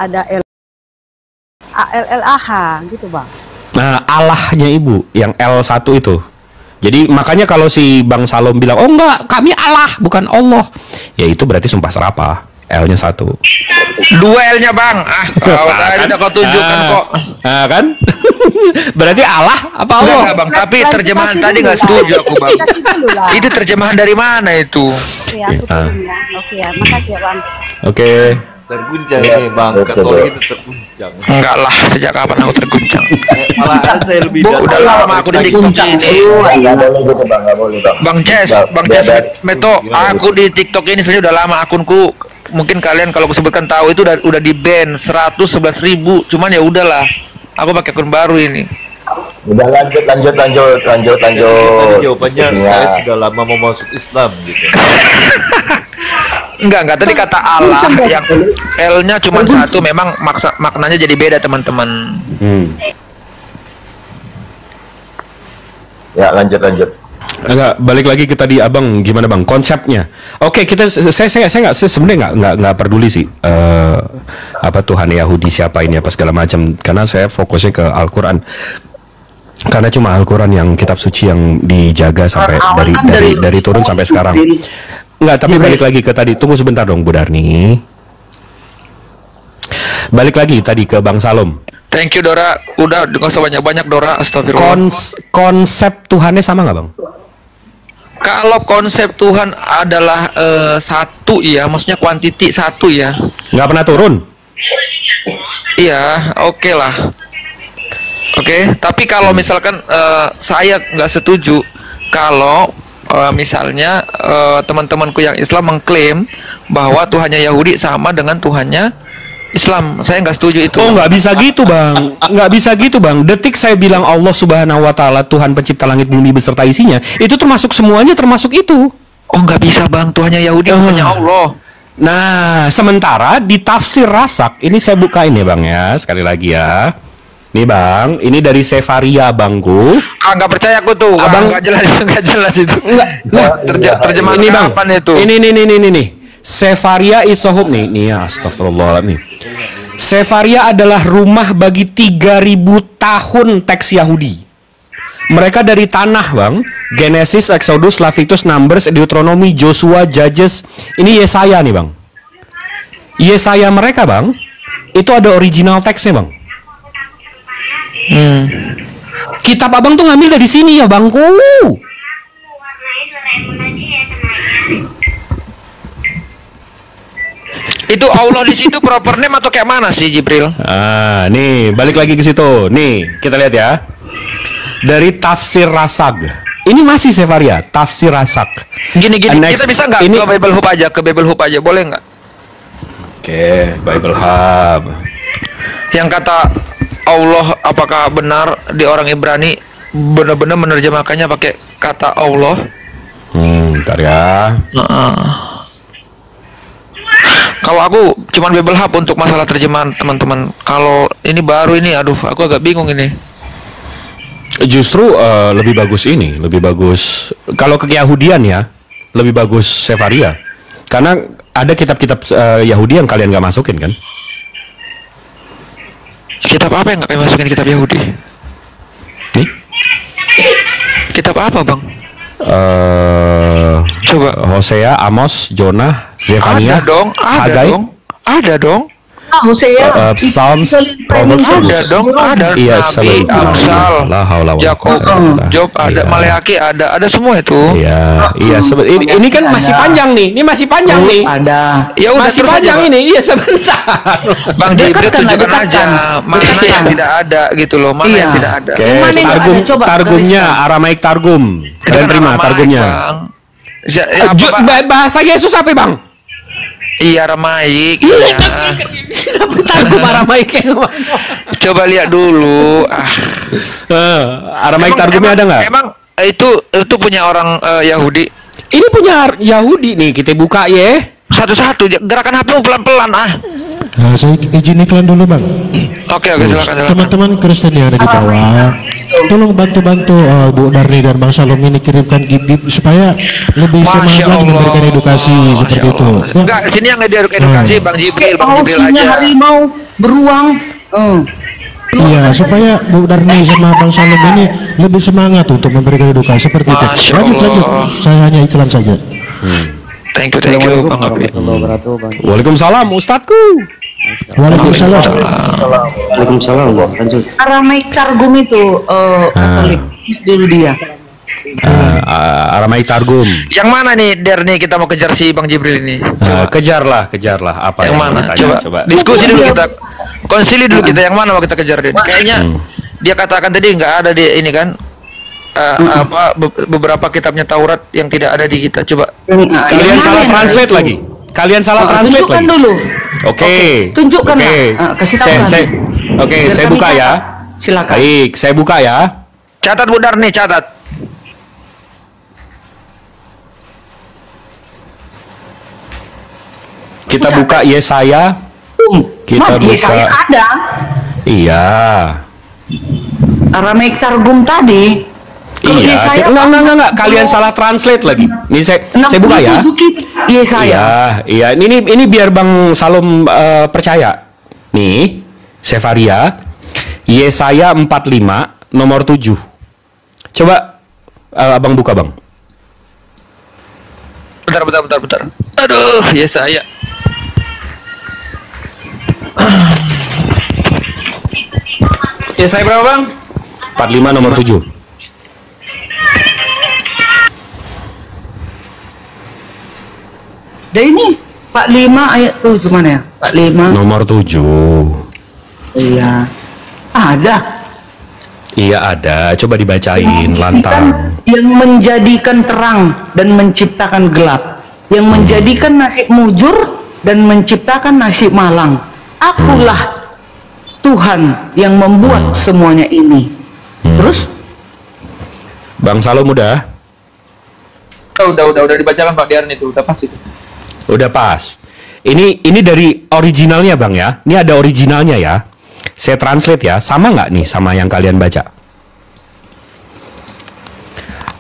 ALLAH gitu, Bang. Nah, Allahnya Ibu yang L1 itu. Jadi makanya kalau si Bang Salom bilang, "Oh enggak, kami Allah, bukan Allah." Ya itu berarti sumpah serapah. L-nya 1. 2 L-nya, Bang. Kalau tadi udah kau tunjukkan kok. Nah, kan? Berarti Allah apa Allah? Enggak, Bang, tapi terjemahan tadi enggak setuju aku, Bang. Itu terjemahan dari mana itu? Oke, aku turun ya. Oke ya, makasih ya, Bang. Oke. Terguncang nih, Bang. Katolik itu terguncang. Enggak lah, sejak kapan aku terguncang? Malah saya lebih udah lama aku di TikTok ini. Nggak boleh gitu, Bang. Nggak boleh, Bang. Bang Ces Meto, aku di TikTok ini sebenarnya udah lama akunku. Mungkin kalian kalau aku sebutkan tahu itu udah di ban 111.000. Cuman ya udahlah, aku pakai akun baru ini. Udah lanjut. Jawabannya saya sudah lama mau masuk Islam gitu. Enggak, tadi kata Allah yang L-nya cuma 1, memang maknanya jadi beda, teman-teman. Ya, lanjut. Enggak, balik lagi ke tadi Abang, gimana Bang konsepnya? Oke, saya sebenarnya nggak peduli sih apa Tuhan Yahudi siapa ini apa segala macam, karena saya fokusnya ke Al-Qur'an. Karena cuma Al-Qur'an yang kitab suci yang dijaga sampai dari turun sampai sekarang. Enggak, tapi balik lagi ke tadi. Tunggu sebentar dong, Bu Darni. Balik lagi tadi ke Bang Salom. Thank you, Dora. Udah nggak usah banyak-banyak, Dora. Astagfirullah. Konsep Tuhannya sama nggak, Bang? Kalau konsep Tuhan adalah 1 ya, maksudnya kuantiti 1 ya. Nggak pernah turun? Iya, oke lah. Oke, tapi kalau misalkan saya nggak setuju kalau misalnya teman-temanku yang Islam mengklaim bahwa Tuhannya Yahudi sama dengan Tuhannya Islam. Saya nggak setuju itu. Oh, nggak bisa gitu, Bang. Nggak bisa gitu, Bang. Detik saya bilang Allah Subhanahu Wa Taala Tuhan pencipta langit bumi beserta isinya, itu termasuk semuanya, termasuk itu. Oh, nggak bisa, Bang. Tuhannya Yahudi bukannya Allah. Nah, sementara di tafsir Rasak ini saya bukain ya, Bang ya, sekali lagi ya. Nih Bang, ini dari Sefaria Bangku. Nggak percaya aku tuh. Abang nggak jelas itu. Terjemahan ini Bang. Kapan itu? Ini. Sefaria Isohub nih astagfirullahaladzim. Sefaria adalah rumah bagi 3000 tahun teks Yahudi. Mereka dari tanah, Bang. Genesis, Exodus, Leviticus, Numbers, Deuteronomy, Joshua, Judges. Ini Yesaya nih, Bang. Yesaya mereka, Bang, itu ada original teksnya, Bang. Kitab Abang tuh ngambil dari sini ya, Bangku. Itu Allah di situ proper name atau kayak mana sih, Jibril? Nih, balik lagi ke situ. Nih, kita lihat ya. Dari tafsir Rasag. Ini masih Sefaria, tafsir Rasak. Gini, kita bisa nggak ke Bible Hub aja, boleh nggak? Oke, Bible Hub. Yang kata Allah, apakah benar di orang Ibrani benar-benar menerjemahkannya pakai kata Allah? Bentar ya. Kalau aku cuman Bible Hub untuk masalah terjemahan, teman-teman. Kalau ini baru ini, aduh, aku agak bingung ini. Justru lebih bagus kalau keyahudian ya, lebih bagus Sefaria. Karena ada kitab-kitab Yahudi yang kalian nggak masukin kan? Kitab apa yang nggak kalian masukin kitab Yahudi? Nih? Kitab apa, Bang? Coba Hosea, Amos, Jonah, Zefania, Ada dong. Hagai. Ada dong. Hosea. Psalms, Proverbs. Ada dong, ada Iya, Nabi, Amsal, Yakub, Job ada, Maleakhi ada semua itu. Iya, ini kan masih panjang nih. Ini masih panjang nih. Ada. Ya udah Masih terus panjang aja, Pak. ini. Iya, sebentar. Bang Jibril tunjukkan dekatkan. aja mana yang tidak ada gitu loh, mana yang tidak ada. Oke, Mana yang nggak ada? Coba targumnya, Aramaik targum. Itu Kalian kan terima Aramaik, targumnya. Bang. Ya, apa, Pak? Bahasa Yesus apa, Bang? Iya, Aramaik. Iya. Kenapa targum Aramaik? Coba lihat dulu. Aramaik targumnya ada nggak? Emang itu punya orang Yahudi. Ini punya Yahudi nih, kita buka ya. Satu-satu gerakan HP pelan-pelan Nah, saya izin iklan dulu bang. Oke, silakan. Teman-teman Kristen yang ada di bawah, tolong bantu-bantu Bu Darni dan Bang Salom ini kirimkan gib-gib supaya lebih semangat lagi memberikan edukasi seperti itu. Ya. Enggak, sini yang edukasi Bang Jibril aja. Harimau beruang. Iya, supaya Bu Darni sama Bang Salom ini lebih semangat untuk memberikan edukasi seperti itu. Lanjut. Saya hanya iklan saja. Thank you Bang Abi. Waalaikumsalam Ustadku. Waalaikumsalam. Waalaikumsalam. Lanjut. Aramaik targum itu Katolik dulu dia. Aramaik targum. Yang mana nih Der nih kita mau kejar si Bang Jibril ini? Kejarlah apa Yang mana? Coba diskusi dulu kita. Konsili dulu kita yang mana mau kita kejar dia. Kayaknya dia katakan tadi nggak ada di ini kan. Beberapa kitabnya Taurat yang tidak ada di kita. Coba. Kalian salah translate lagi. Tunjukkan dulu. Oke. Tunjukkan lah. Kasih tahu. Oke, saya buka ya. Silakan. Baik, saya buka ya. Catat Bu Darni, catat. Kita buka Yesaya. Kita buka. Yesaya ada. Iya. Aramaik targum tadi. Iya. Enggak. Kalian salah translate lagi. Ini saya buka ya. Yesaya. Iya. Ini biar Bang Salom percaya. Nih, Sefaria. Yesaya 45 nomor 7. Coba Abang buka, Bang. Bentar. Aduh, Yesaya. Yesaya berapa, Bang? 45 nomor 7. Dan ini 45 ayat 7 mana ya? 45 nomor 7. Iya. Ada. Iya ada. Coba dibacain lantang. Yang menjadikan terang dan menciptakan gelap. Yang menjadikan nasib mujur dan menciptakan nasib malang. Akulah Tuhan yang membuat semuanya ini. Terus? Bang Salom udah? Udah dibacakan Pak Dian itu, udah pas itu. Udah pas. Ini dari originalnya Bang ya. Ini ada originalnya ya. Saya translate ya. Sama nggak nih sama yang kalian baca?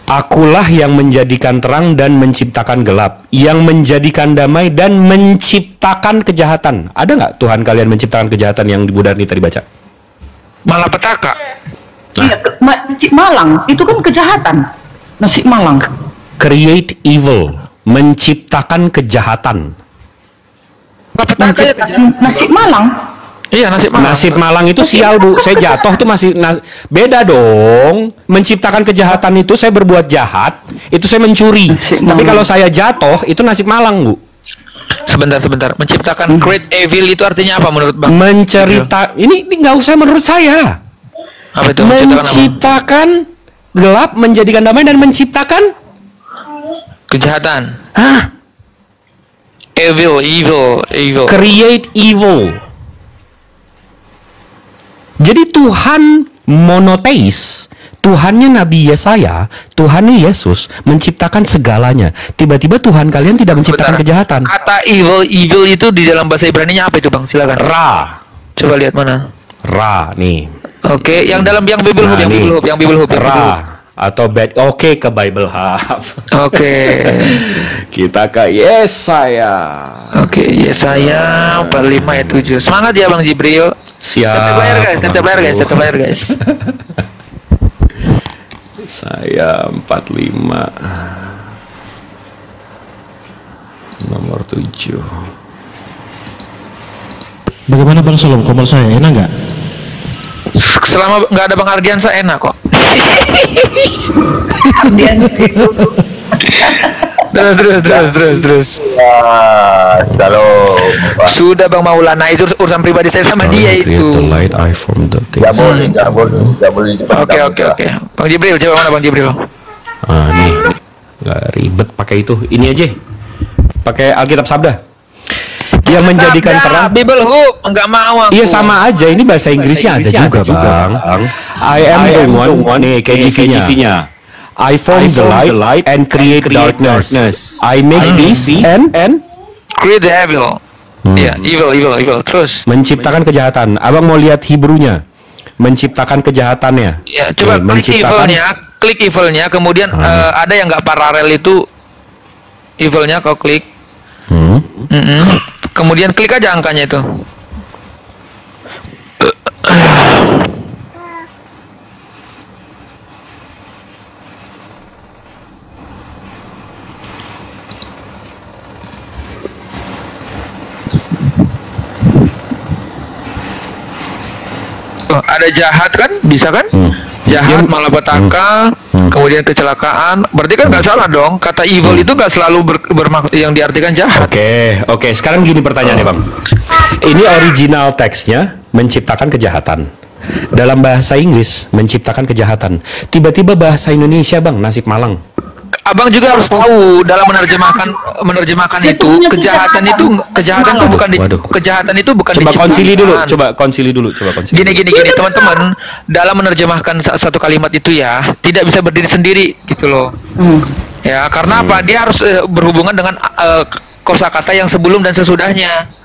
Akulah yang menjadikan terang dan menciptakan gelap, yang menjadikan damai dan menciptakan kejahatan. Ada nggak Tuhan kalian menciptakan kejahatan yang di Bu Darni tadi baca? Malapetaka. Iya, nasib malang itu kan kejahatan. Nasib malang. Create evil, menciptakan kejahatan. Menciptakan nasib malang. Iya, nasib malang. Nasib malang itu sial Bu. Saya jatuh tuh masih beda dong. Menciptakan kejahatan itu saya berbuat jahat, itu saya mencuri. Tapi kalau saya jatuh itu nasib malang Bu. Sebentar. Menciptakan create evil itu artinya apa menurut Bang? Ini nggak usah menurut saya. Apa itu? Menciptakan gelap, menjadikan damai dan menciptakan kejahatan. Hah? Evil. Create evil. Jadi Tuhan monoteis, Tuhannya Nabi Yesaya, Tuhannya Yesus menciptakan segalanya. Tiba-tiba Tuhan kalian tidak menciptakan kejahatan. Kata evil itu di dalam bahasa Ibrani-nya apa itu Bang? Silakan. Ra. Coba lihat mana. Ra nih. Oke, yang dalam yang Bible Hub, yang Bible Hub. Ra atau bad. Oke, ke Bible Hub. Oke. Kita ke Yesaya. Oke, Yesaya 45 ayat 7. Semangat ya Bang Jibril. Siap. Tetap layar guys. Saya 45 nomor 7. Bagaimana Bang Salom? Komar saya enak nggak? Selama nggak ada Bang Ardiansa enak kok. Terus. Salam. Sudah Bang Maulana, itu urusan pribadi saya sama dia itu. Nggak boleh. Oke. Bang Jibril, coba mana Bang Jibril? Nih, nggak ribet pakai itu. Ini aja, pakai Alkitab Sabda. Yang menjadikan terang. Bible Hub, nggak mau aku. Iya sama aja, ini bahasa Inggrisnya ada juga Bang. I am the one. Nih KJV-nya. I form the light and create darkness. I make peace and create the evil. Iya, evil. Terus menciptakan kejahatan. Abang mau lihat Hebrew-nya. Menciptakan kejahatannya. Ya, coba klik evilnya, kemudian ada yang nggak paralel itu evilnya, kau klik. Kemudian klik aja angkanya itu. Ada jahat kan, bisa kan? Jahat, malapetaka, kemudian kecelakaan. Berarti kan nggak salah dong. Kata evil itu nggak selalu bermaksud yang diartikan jahat. Oke. Sekarang gini pertanyaannya Bang. Ini original teksnya menciptakan kejahatan. Dalam bahasa Inggris menciptakan kejahatan. Tiba-tiba bahasa Indonesia Bang, nasib malang. Abang juga harus tahu dalam menerjemahkan itu kejahatan itu bukan kejahatan itu bukan coba konsili dulu. Gini teman-teman, dalam menerjemahkan satu kalimat itu ya tidak bisa berdiri sendiri gitu loh. Ya, karena apa? Dia harus berhubungan dengan kosakata yang sebelum dan sesudahnya.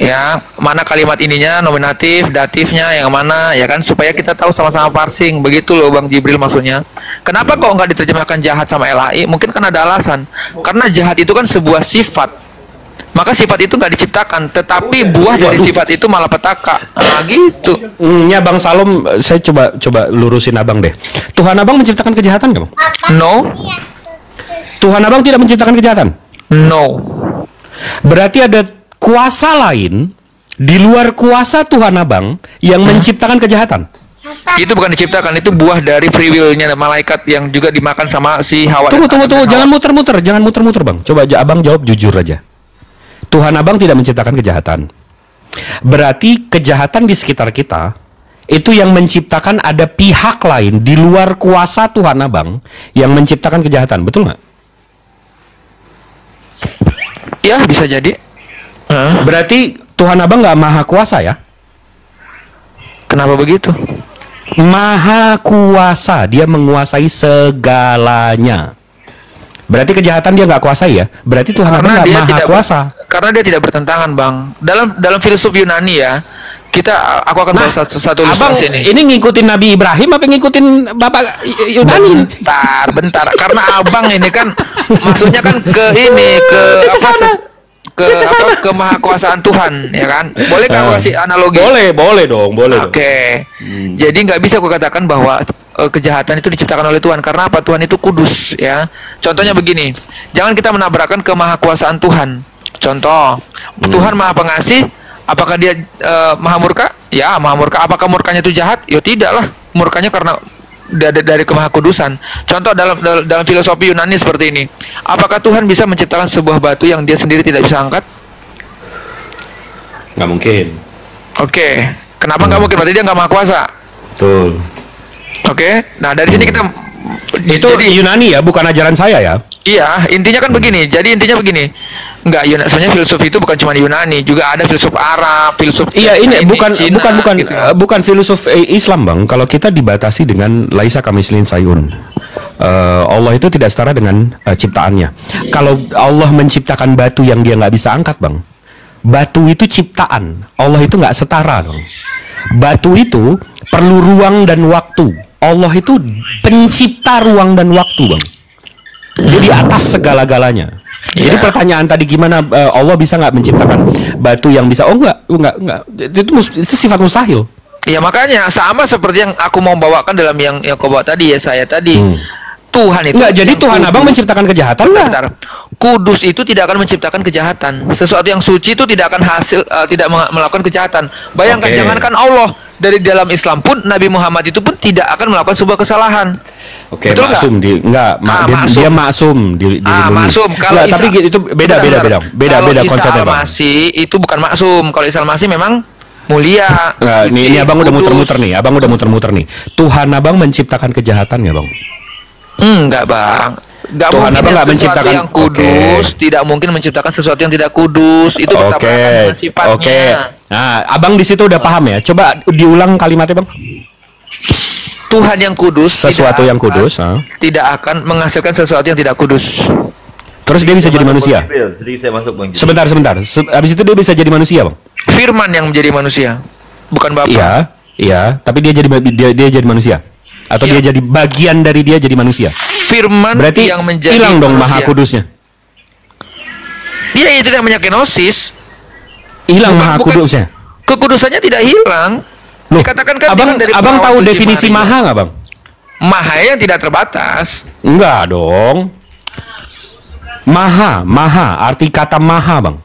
Ya, mana kalimat ininya, nominatif, datifnya, yang mana, ya kan, supaya kita tahu sama-sama parsing. Begitu loh Bang Jibril maksudnya. Kenapa kok nggak diterjemahkan jahat sama LAI? Mungkin kan ada alasan. Karena jahat itu kan sebuah sifat. Maka sifat itu nggak diciptakan, tetapi buah dari sifat itu malapetaka. Nah, gitu. Ya Bang Salom, saya coba lurusin Abang deh. Tuhan Abang menciptakan kejahatan nggak Bang? No. Tuhan Abang tidak menciptakan kejahatan? No. Berarti ada kuasa lain di luar kuasa Tuhan Abang yang menciptakan kejahatan. Itu bukan diciptakan, itu buah dari free will-nya malaikat yang juga dimakan sama si Hawa. Tunggu, jangan muter-muter Bang. Coba aja Abang jawab jujur aja. Tuhan Abang tidak menciptakan kejahatan. Berarti kejahatan di sekitar kita itu yang menciptakan ada pihak lain di luar kuasa Tuhan Abang yang menciptakan kejahatan, betul nggak? Ya, bisa jadi. Berarti Tuhan Abang nggak maha kuasa ya? Kenapa begitu? Maha kuasa, dia menguasai segalanya. Berarti kejahatan dia nggak kuasai ya? Berarti Tuhan Abang nggak maha kuasa. Karena dia tidak bertentangan Bang. Dalam filsuf Yunani ya, aku akan bahas satu ilustrasi ini. Ini ngikutin Nabi Ibrahim apa ngikutin Bapak Yunani? Bentar. Karena Abang ini kan maksudnya kan ke kemahakuasaan Tuhan, ya kan? Boleh nggak kasih analogi? Boleh dong. Oke. Jadi nggak bisa aku katakan bahwa kejahatan itu diciptakan oleh Tuhan. Karena apa? Tuhan itu kudus, ya. Contohnya begini, jangan kita menabrakkan kemahakuasaan Tuhan. Contoh, Tuhan Maha Pengasih, apakah dia maha murka? Ya, maha murka. Apakah murkanya itu jahat? Ya tidaklah. Murkanya karena dari kemahakudusan. Contoh dalam filosofi Yunani seperti ini. Apakah Tuhan bisa menciptakan sebuah batu yang dia sendiri tidak bisa angkat? Nggak mungkin. Oke. Kenapa nggak mungkin? Berarti dia nggak maha kuasa. Betul. Oke. Nah, dari sini kita itu Yunani ya, bukan ajaran saya ya. Iya, intinya kan begini. Jadi intinya begini. Enggak, sebenarnya filsuf itu bukan cuma Yunani, juga ada filsuf Arab, filsuf. Iya, ini bukan gitu. Bukan filsuf Islam, Bang. Kalau kita dibatasi dengan laisa kamislin sayun. Allah itu tidak setara dengan ciptaannya. Kalau Allah menciptakan batu yang dia nggak bisa angkat, Bang. Batu itu ciptaan. Allah itu nggak setara, dong. Batu itu perlu ruang dan waktu. Allah itu pencipta ruang dan waktu, Bang. Dia di atas segala-galanya. Jadi pertanyaan tadi gimana Allah bisa nggak menciptakan batu yang bisa? Oh enggak. Itu sifat mustahil. Ya makanya sama seperti yang aku mau bawakan dalam yang kau bawa tadi ya, saya tadi. Tuhan itu Enggak, jadi yang Tuhan kudus. Abang menciptakan kejahatan enggak? Bentar. Kudus itu tidak akan menciptakan kejahatan. Sesuatu yang suci itu tidak akan tidak melakukan kejahatan. Bayangkan, Oke. jangankan Allah, dari dalam Islam pun Nabi Muhammad itu pun tidak akan melakukan sebuah kesalahan. Oke, Betul maksum dia maksum dilindungi. Maksum. Kalau Enggak, tapi itu beda Kalau konsepnya, Isa Bang. Al-Masih itu bukan maksum. Kalau Isa Al-Masih memang mulia. Nah, ini Abang udah kudus. muter-muter nih. Abang udah muter-muter nih. Tuhan Abang menciptakan kejahatan ya, Bang? Enggak, Bang. Enggak Tuhan mungkin Abang nggak sesuatu menciptakan yang kudus, Oke. tidak mungkin menciptakan sesuatu yang tidak kudus. Itu bertabrakan dengan sifatnya. Oke. Nah, Abang di situ udah paham ya. Coba diulang kalimatnya, Bang. Tuhan yang kudus, Sesuatu yang kudus, tidak akan menghasilkan sesuatu yang tidak kudus. Terus dia bisa jadi manusia. Sedikit saya masuk, Bang. Sebentar. Habis itu dia bisa jadi manusia, Bang. Firman yang menjadi manusia, bukan Bapa. Iya, tapi dia jadi manusia. Atau Iya. dia jadi bagian dari dia jadi manusia. Firman Berarti yang menjadi hilang dong manusia. Maha Kudusnya. Iya, itu namanya kenosis. Hilang Maha Bukan- Kudusnya. Kekudusannya tidak hilang. Loh, Dikatakan kan Abang hilang dari Abang perawan tahu suci definisi Maria. maha nggak, Bang? Maha yang tidak terbatas. Enggak dong. Maha, arti kata maha, Bang.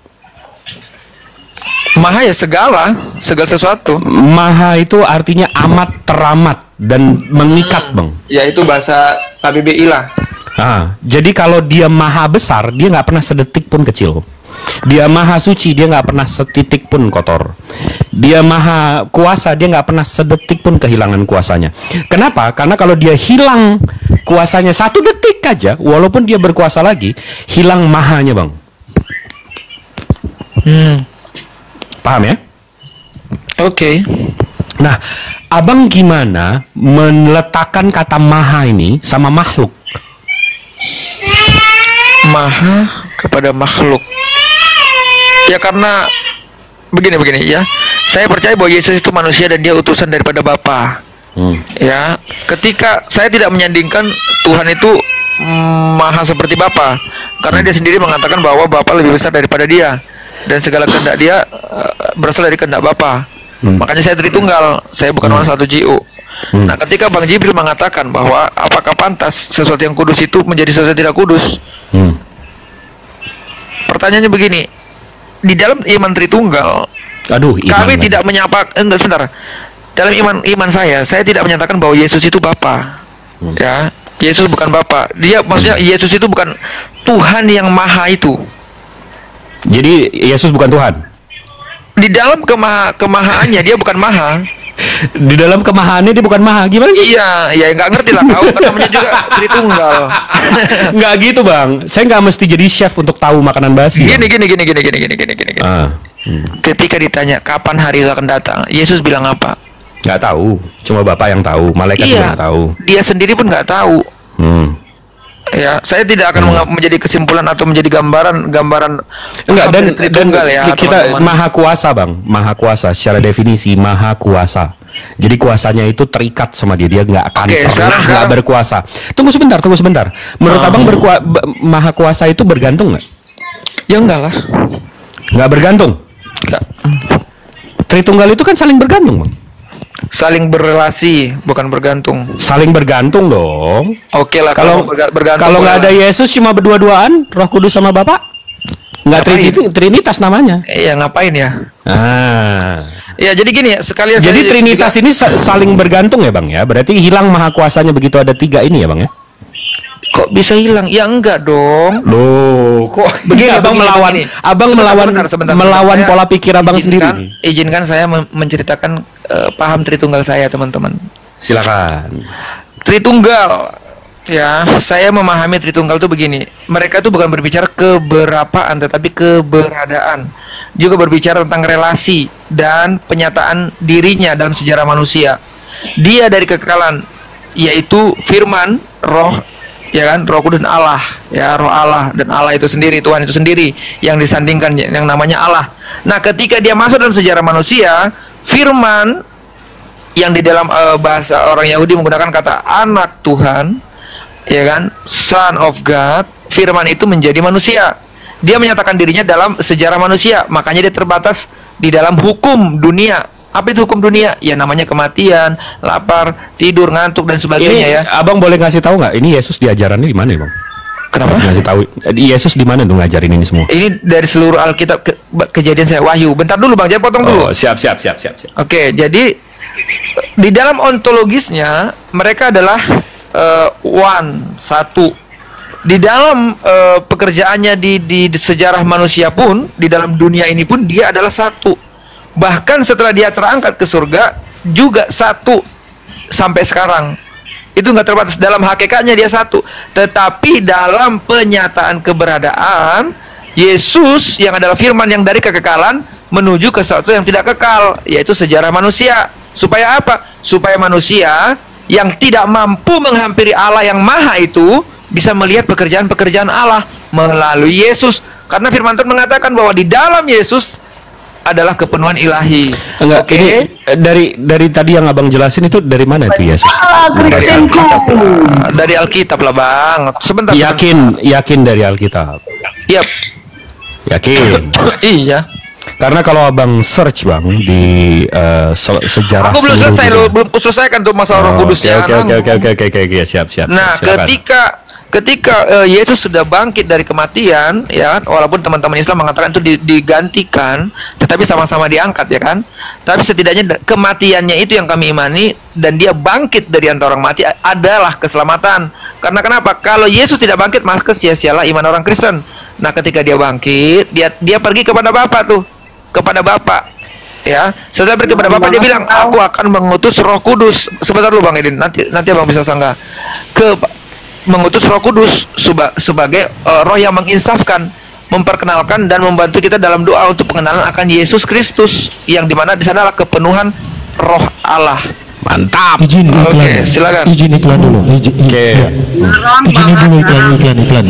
Maha ya segala sesuatu. Maha itu artinya amat teramat dan mengikat, Bang. Ya itu bahasa KBBI lah. Nah, jadi kalau dia maha besar, dia nggak pernah sedetik pun kecil. Dia maha suci, dia nggak pernah setitik pun kotor. Dia maha kuasa, dia nggak pernah sedetik pun kehilangan kuasanya. Kenapa? Karena kalau dia hilang kuasanya 1 detik aja, walaupun dia berkuasa lagi, hilang mahanya, Bang. Paham ya? Oke. Nah, Abang gimana meletakkan kata maha ini sama makhluk? Maha kepada makhluk. Ya karena begini ya. Saya percaya bahwa Yesus itu manusia dan dia utusan daripada Bapa. Ya, ketika saya tidak menyandingkan Tuhan itu maha seperti Bapa, karena dia sendiri mengatakan bahwa Bapa lebih besar daripada dia dan segala kehendak dia berasal dari kehendak Bapa. Makanya saya Tritunggal, saya bukan orang satu jiu. Nah, ketika Bang Jibril mengatakan bahwa apakah pantas sesuatu yang kudus itu menjadi sesuatu yang tidak kudus? Pertanyaannya begini, di dalam iman Tritunggal, kami tidak menyapa, sebentar. Dalam iman saya tidak menyatakan bahwa Yesus itu Bapa. Ya, Yesus bukan Bapa. Dia maksudnya Yesus itu bukan Tuhan yang maha itu. Jadi Yesus bukan Tuhan. Di dalam kemahaannya dia bukan maha. Di dalam kemahaannya dia bukan maha. Gimana sih? Iya, ya nggak ngerti lah kau, kan namanya juga Tritunggal. Nggak gitu, Bang. Saya nggak mesti jadi chef untuk tahu makanan basi. Gini. Ketika ditanya kapan hari itu akan datang, Yesus bilang apa? Nggak tahu. Cuma Bapak yang tahu. Malaikat juga nggak tahu. Dia sendiri pun nggak tahu. Ya, saya tidak akan menjadi kesimpulan atau menjadi gambaran enggak, dan ya, kita teman-teman. maha kuasa, Bang. Maha kuasa secara definisi maha kuasa. Jadi kuasanya itu terikat sama dia nggak akan pernah nggak berkuasa. Tunggu sebentar. Menurut Abang maha kuasa itu bergantung nggak? Ya enggak lah. Nggak bergantung. Enggak. Tritunggal itu kan saling bergantung, Bang. Saling berrelasi, bukan bergantung. Saling bergantung dong. Oke lah, Kalau bergantung. kalau nggak ada Yesus cuma berdua-duaan, Roh Kudus sama Bapak, nggak Trinitas namanya. Iya, ngapain ya? Ya jadi gini ya, sekalian. Jadi Trinitas ini saling bergantung ya, Bang ya. Berarti hilang maha kuasanya begitu ada 3 ini ya, Bang ya. Kok bisa hilang? Ya enggak dong. Loh, kok begini, Abang melawan pola pikir Abang sendiri. Izinkan saya menceritakan paham Tritunggal saya, teman-teman. Silakan. Tritunggal. Ya, saya memahami Tritunggal itu begini. Mereka itu bukan berbicara keberapaan, tetapi keberadaan. Juga berbicara tentang relasi dan penyataan dirinya dalam sejarah manusia. Dia dari kekekalan, yaitu firman, roh, ya kan, Roh Kudus dan Allah, ya, Roh Allah dan Allah itu sendiri, Tuhan itu sendiri yang disandingkan yang namanya Allah. Nah, ketika dia masuk dalam sejarah manusia, firman yang di dalam bahasa orang Yahudi menggunakan kata anak Tuhan, ya kan, Son of God, firman itu menjadi manusia. Dia menyatakan dirinya dalam sejarah manusia, makanya dia terbatas di dalam hukum dunia, Apa itu hukum dunia? Ya namanya kematian, lapar, tidur, ngantuk dan sebagainya Ini ya. abang boleh ngasih tahu nggak? Ini Yesus diajarannya di mana ya bang? Kenapa? Ngasih tahu. Yesus di mana tuh ngajarin ini semua? Ini dari seluruh Alkitab kejadian saya Wahyu. Bentar dulu Bang, jangan potong dulu. Oh, siap. Oke, jadi di dalam ontologisnya mereka adalah satu. Di dalam pekerjaannya di sejarah manusia pun, di dalam dunia ini pun dia adalah satu. Bahkan setelah dia terangkat ke surga juga satu sampai sekarang. Itu nggak terbatas, dalam hakikatnya dia satu. Tetapi dalam penyataan keberadaan Yesus yang adalah firman yang dari kekekalan menuju ke sesuatu yang tidak kekal, yaitu sejarah manusia. Supaya apa? Supaya manusia yang tidak mampu menghampiri Allah yang maha itu bisa melihat pekerjaan-pekerjaan Allah melalui Yesus. Karena firman Tuhan mengatakan bahwa di dalam Yesus adalah kepenuhan ilahi. Enggak, ini dari tadi yang abang jelasin itu dari mana itu Yesus? Dari Alkitab lah bang. Sebentar. Yakin dari Alkitab. Yap. Yakin. Iya. Karena kalau abang search bang di sejarah. Aku belum selesai loh, belum selesaikan tuh masalah Roh Kudus ya. Oke, siap. Nah, silakan. ketika Yesus sudah bangkit dari kematian, ya, walaupun teman-teman Islam mengatakan itu digantikan, tetapi sama-sama diangkat, ya kan? Tapi setidaknya kematiannya itu yang kami imani, dan dia bangkit dari antara orang mati adalah keselamatan. Karena kenapa? Kalau Yesus tidak bangkit, maka sia-sialah iman orang Kristen. Nah, ketika dia bangkit, dia pergi kepada Bapa tuh, kepada Bapa. Ya, setelah pergi kepada Bapa dia bilang, aku akan mengutus Roh Kudus. Sebentar dulu Bang Edin, nanti Abang bisa sanggah. Mengutus Roh Kudus sebagai roh yang menginsafkan, memperkenalkan dan membantu kita dalam doa untuk pengenalan akan Yesus Kristus, yang dimana di sana adalah kepenuhan Roh Allah. Mantap. Izin iklan. Oke, silakan. Izin iklan dulu. Izin dulu iklan.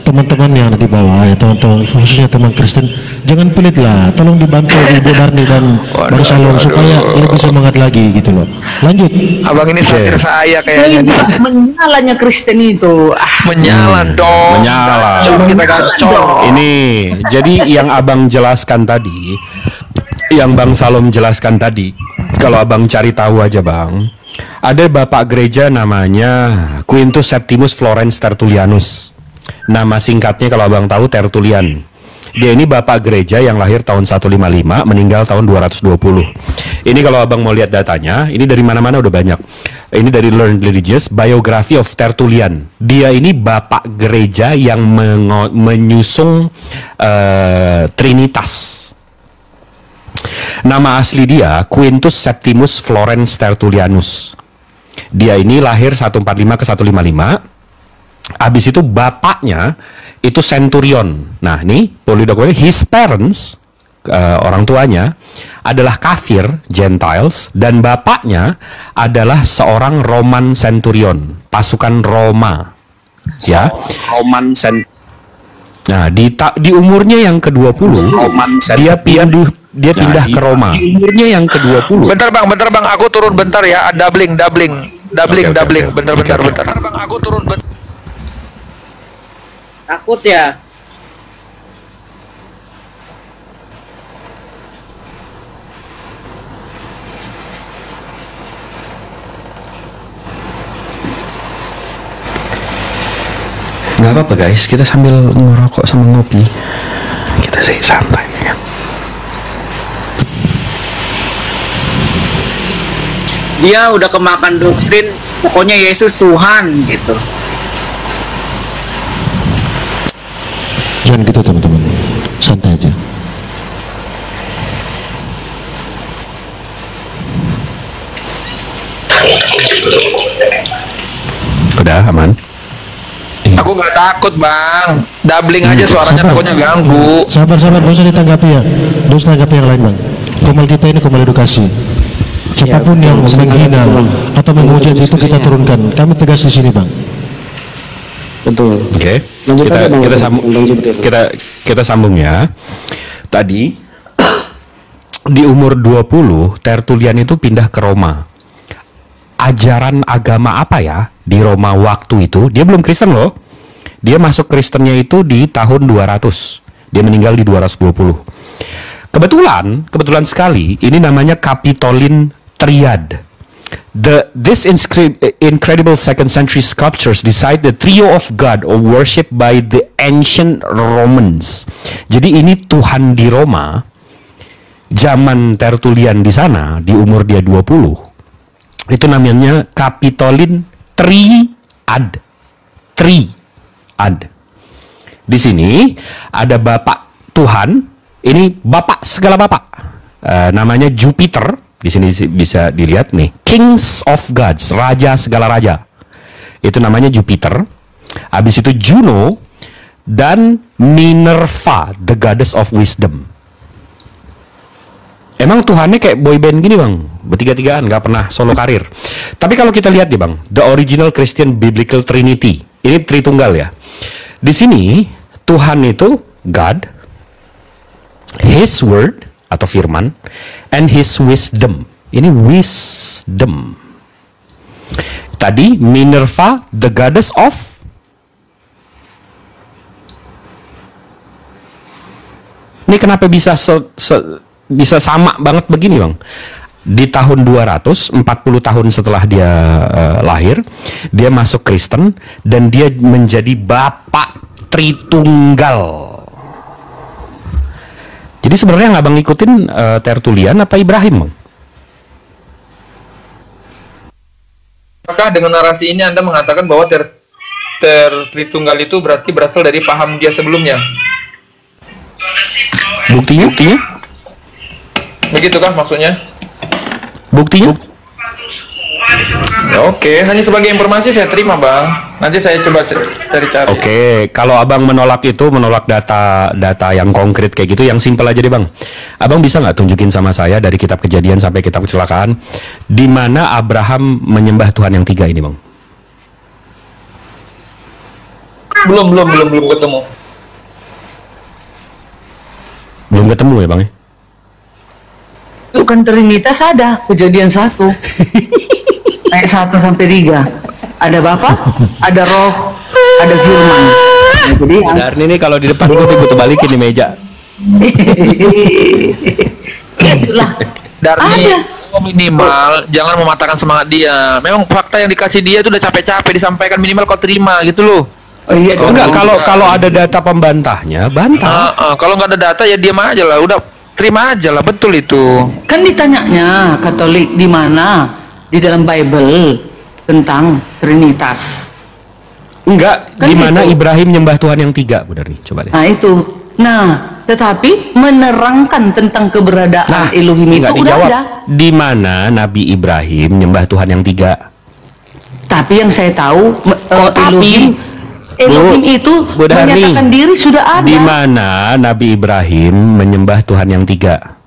Teman-teman yang ada di bawah ya, teman-teman khususnya teman Kristen, jangan pelit lah, tolong dibantu Ibu Barni dan Bang Salong supaya lebih semangat lagi gitu loh. Lanjut. Abang ini satir saya kayaknya. Menyalanya Kristen itu. Menyala dong. Menyala. Kita gacor. Ini jadi yang abang jelaskan tadi, yang Bang Salom jelaskan tadi, kalau abang cari tahu aja bang, ada bapak gereja namanya Quintus Septimus Florens Tertullianus. Nama singkatnya kalau abang tahu Tertullian. Dia ini bapak gereja yang lahir tahun 155, meninggal tahun 220. Ini kalau abang mau lihat datanya, ini dari mana-mana udah banyak. Ini dari Learned Religious, Biography of Tertullian. Dia ini bapak gereja yang menyusung Trinitas. Nama asli dia Quintus Septimus Florens Tertullianus. Dia ini lahir 145 ke 155. Habis itu bapaknya itu centurion. Nah, ini perlu dokumen. His parents, orang tuanya adalah kafir, Gentiles, dan bapaknya adalah seorang Roman centurion, pasukan Roma. Ya, Roman centurion. Nah, di umurnya yang ke-20, dia pindah ke Roma. Di umurnya yang ke-20. Bentar bang, aku turun bentar ya. Doubling. Bentar. Bang, aku turun bentar. Takut ya. Nggak apa-apa guys, kita sambil ngerokok sama ngopi, kita sih santai ya. Dia udah kemakan doktrin pokoknya Yesus Tuhan gitu. Jangan gitu teman-teman, santai aja. Udah aman. Aku nggak takut bang, doubling aja suaranya, takutnya ganggu. Sabar, gak usah ditanggapi ya. Gak usah tanggapi yang lain bang. Komal kita ini komal edukasi. Siapapun yang menghina atau menghujat itu kita turunkan. Kami tegas di sini bang. Betul. Oke. Kita sambung ya. Tadi di umur 20 Tertullian itu pindah ke Roma. Ajaran agama apa ya di Roma waktu itu? Dia belum Kristen loh. Dia masuk Kristennya itu di tahun 200. Dia meninggal di 220. Kebetulan sekali ini namanya Capitoline Triad. This incredible second century sculptures decide the trio of God or worshipped by the ancient Romans. Jadi ini Tuhan di Roma zaman Tertullian di sana di umur dia 20. Itu namanya Capitoline Triad. Di sini ada Bapak Tuhan, ini Bapak segala Bapak. Namanya Jupiter. Di sini bisa dilihat nih, Kings of Gods, raja segala raja. Itu namanya Jupiter. Habis itu Juno dan Minerva, the goddess of wisdom. Emang Tuhannya kayak boyband gini bang, bertiga-tigaan, nggak pernah solo karir. Tapi kalau kita lihat nih bang, the original Christian Biblical Trinity, ini Tritunggal ya. Di sini Tuhan itu God, His Word atau Firman, and His Wisdom. Ini wisdom. Tadi Minerva, the goddess of ini kenapa bisa bisa sama banget begini bang? Di tahun 200, 40 tahun setelah dia lahir, dia masuk Kristen dan dia menjadi Bapak Tritunggal. Jadi sebenarnya yang abang ngikutin Tertullian apa Ibrahim bang? Apakah dengan narasi ini Anda mengatakan bahwa Tritunggal itu berarti berasal dari paham dia sebelumnya? Buktinya? Begitu kan maksudnya? Buktinya? Ya, oke, hanya sebagai informasi saya terima bang. Nanti saya coba cari-cari. Oke, kalau abang menolak itu, menolak data yang konkret kayak gitu, yang simpel aja deh bang. Abang bisa nggak tunjukin sama saya dari kitab Kejadian sampai kitab Kecelakaan, di mana Abraham menyembah Tuhan yang tiga ini bang? Belum ketemu. Belum ketemu ya bang? Itu kan Trinitas ada, Kejadian 1 ayat 1 sampai 3. Ada Bapa, ada Roh, ada Firman. Nah, jadi benar nih kalau di depan gue butuh balikin di meja. Itulah. Darni minimal jangan mematahkan semangat dia. Memang fakta yang dikasih dia itu udah capek-capek disampaikan, minimal kau terima gitu loh. Oh iya, enggak, kalau ada data pembantahnya, bantah. Kalau nggak ada data ya diam aja lah, udah terima aja lah, betul itu. Kan ditanyanya Katolik di mana di dalam Bible tentang Trinitas. Enggak, Kan di mana gitu. Ibrahim nyembah Tuhan yang tiga, benar nih, coba deh. Nah itu. Nah, tetapi menerangkan tentang keberadaan Elohim itu enggak udah dijawab. ada. Di mana Nabi Ibrahim nyembah Tuhan yang tiga? Tapi yang saya tahu tapi? Elohim itu Bu Darni, menyatakan diri sudah ada. di mana Nabi Ibrahim menyembah Tuhan yang tiga?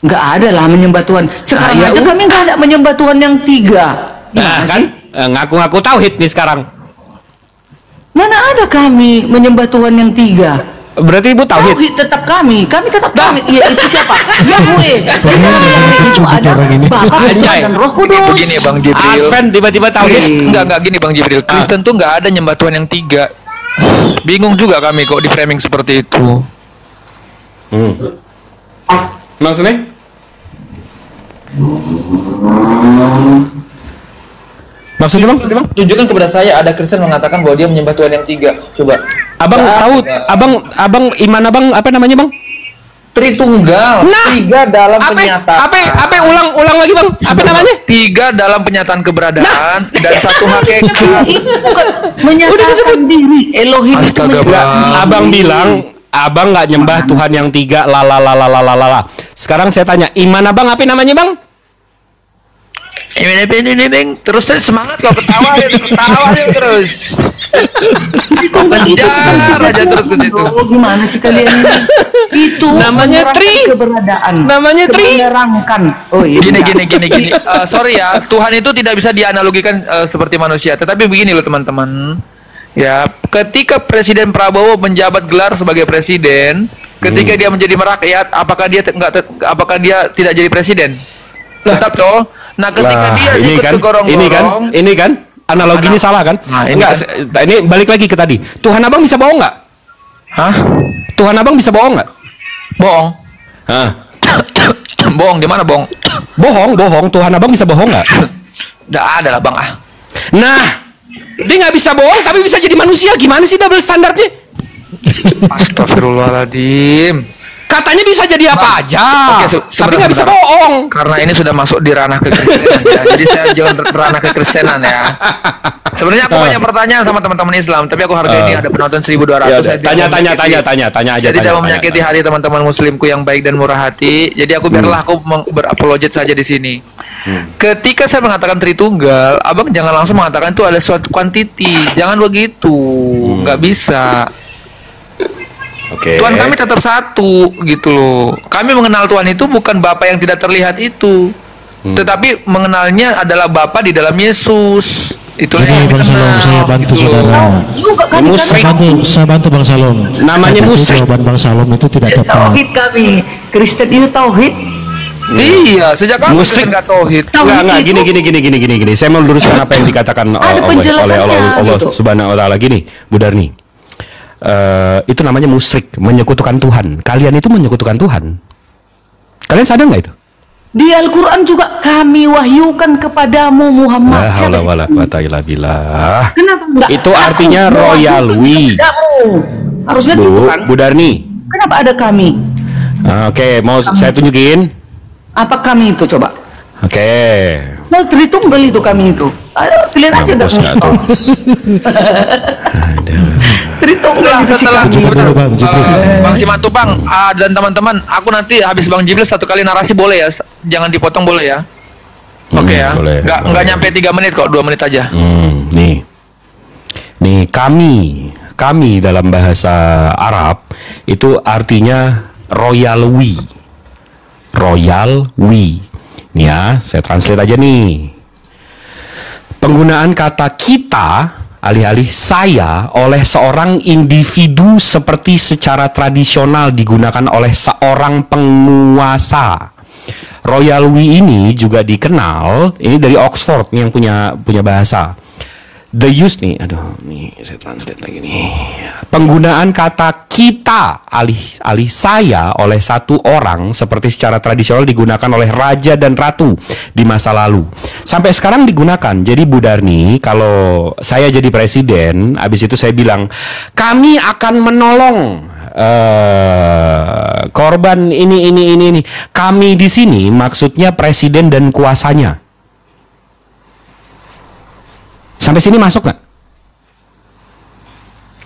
Nggak ada lah menyembah Tuhan. Sekarang aja kami nggak ada menyembah Tuhan yang tiga. Nah kan, ngaku-ngaku tauhid nih sekarang. Mana ada kami menyembah Tuhan yang tiga? Berarti ibu tauhid? Tauhid tetap kami tetap kami. Iya itu siapa? Yahweh. Itu ada Bapa, Tuhan dan Roh Kudus. Begini Bang Jibril. Advent tiba-tiba tauhid. Enggak gini Bang Jibril. Kristen tuh nggak ada nyembah Tuhan yang tiga. Bingung juga kami kok di framing seperti itu. Maksudnya? Maksudnya bang? Tunjukkan kepada saya ada Kristen mengatakan bahwa dia menyembah Tuhan yang tiga. Coba. Abang tahu? Abang iman abang apa namanya bang? Tritunggal. Tiga dalam penyataan. Apa ulang lagi bang? Apa namanya? Tiga dalam penyataan keberadaan dan satu hakikat. Menyatakan diri Elohim itu Abang bilang abang nggak nyembah Tuhan yang tiga. La. Sekarang saya tanya, iman abang apa namanya bang? Terus semangat kau ketawa terus. Aja terus ke situ. Gimana sih kalian ini? Itu namanya keberadaan. Namanya menerangkan. Oh iya. Gini. Sorry ya, Tuhan itu tidak bisa dianalogikan seperti manusia. Tetapi begini loh teman-teman. Ya, ketika Presiden Prabowo menjabat gelar sebagai presiden, ketika dia menjadi merakyat, apakah dia tidak jadi presiden? Tetap toh. Nah, ketika dia ikut ke gorong-gorong, ini kan analoginya salah kan? Enggak, ini balik lagi ke tadi. Tuhan abang bisa bohong nggak? Hah? Tuhan abang bisa bohong nggak? Bohong. Hah? Bohong, di mana bohong? Bohong. Tuhan abang bisa bohong nggak? Nggak ada lah bang ah. Nah, dia nggak bisa bohong tapi bisa jadi manusia. Gimana sih double standarnya? Astagfirullahaladzim. Katanya bisa jadi apa aja, tapi nggak bisa sebentar. bohong. Karena ini sudah masuk di ranah kekristenan ya. Jadi saya jangan ranah kekristenan ya. Sebenarnya aku banyak pertanyaan sama teman-teman Islam, tapi aku hargai ini ada penonton 1.200. Ya, tanya aja. Jadi tidak menyakiti hati teman-teman Muslimku yang baik dan murah hati. Jadi aku biarlah aku berapologet saja di sini. Ketika saya mengatakan Tritunggal, abang jangan langsung mengatakan itu ada suatu quantity. Jangan begitu, nggak bisa. Tuhan kami tetap satu gitu loh. Kami mengenal Tuhan itu bukan Bapa yang tidak terlihat itu, tetapi mengenalnya adalah Bapa di dalam Yesus. Itulah yang Bang Salom, saya bantu gitu saudara. Saya bantu Bang Salom. Namanya musyrik. Jawaban Bang Salom itu tidak tepat. Tauhid kami. Kristen itu tauhid. Iya, sejak kapan Kristen nggak tauhid? Enggak, gini. Saya mau luruskan apa yang dikatakan oleh Allah Subhanahu wa taala gini, Bu Darni. Itu namanya musyrik, menyekutukan Tuhan. Kalian itu menyekutukan Tuhan. Kalian sadar nggak itu? Di Al-Quran juga kami wahyukan kepadamu Muhammad. Kenapa enggak? Itu artinya royalwi. Harusnya gitu kan? Bu Darni. Kenapa ada kami? Oke, mau saya tunjukin. Apa kami itu coba? Oke. Nah, Tritunggal itu kami itu. Kalian aja nggak tahu. Tritunggal itu setelah Bang Simatu Bang dan teman-teman, aku nanti habis Bang Jibril satu kali narasi boleh ya? Jangan dipotong boleh ya? Oke ya. Nggak nyampe 3 menit kok, 2 menit aja. Nih kami dalam bahasa Arab itu artinya royalwi. Nih ya, saya translate aja nih. Penggunaan kata kita alih-alih saya oleh seorang individu seperti secara tradisional digunakan oleh seorang penguasa. Royalwi ini juga dikenal, ini dari Oxford yang punya bahasa. The use nih, saya translate lagi nih. Penggunaan kata kita alih saya oleh satu orang seperti secara tradisional digunakan oleh raja dan ratu di masa lalu. Sampai sekarang digunakan. Jadi Bu Darni, kalau saya jadi presiden, habis itu saya bilang, kami akan menolong korban ini. Kami di sini maksudnya presiden dan kuasanya. Sampai sini masuk nggak?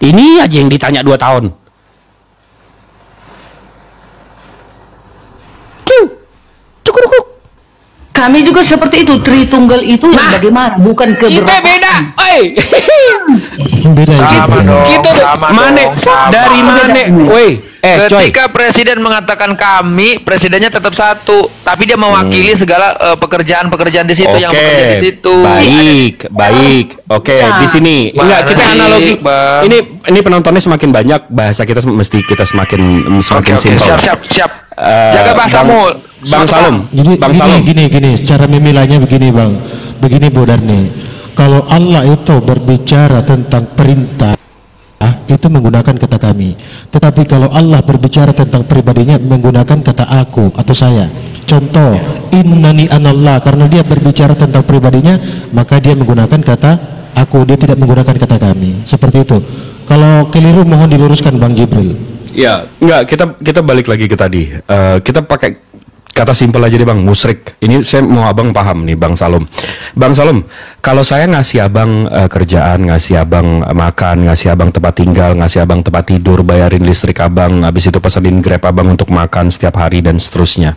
Ini aja yang ditanya 2 tahun. Cukup. Kami juga seperti itu. Tritunggal itu yang bagaimana? Bukan keberapa. Kita beda. Beda Kita mana? Dari mana? Ketika presiden mengatakan kami, presidennya tetap satu, tapi dia mewakili segala pekerjaan-pekerjaan di situ yang bekerja di situ. Baik. Oke, di sini. Enggak, kita analogi. Ini penontonnya semakin banyak, bahasa kita mesti kita semakin simpel. Siap. Jaga bahasamu. Bang Salom. Gini, cara memilahnya begini Bang. Begini Bu Darni. Kalau Allah itu berbicara tentang perintah, itu menggunakan kata kami. Tetapi kalau Allah berbicara tentang pribadinya menggunakan kata aku atau saya. Contoh, innani anallah, karena dia berbicara tentang pribadinya maka dia menggunakan kata aku, dia tidak menggunakan kata kami. Seperti itu. Kalau keliru mohon diluruskan Bang Jibril. Ya, enggak, kita balik lagi ke tadi. Kita pakai kata simpel aja deh Bang, musyrik. Ini saya mau abang paham nih Bang Salom. Bang Salom, kalau saya ngasih abang kerjaan, ngasih abang makan, ngasih abang tempat tinggal, ngasih abang tempat tidur, bayarin listrik abang, habis itu pesenin Grab abang untuk makan setiap hari dan seterusnya.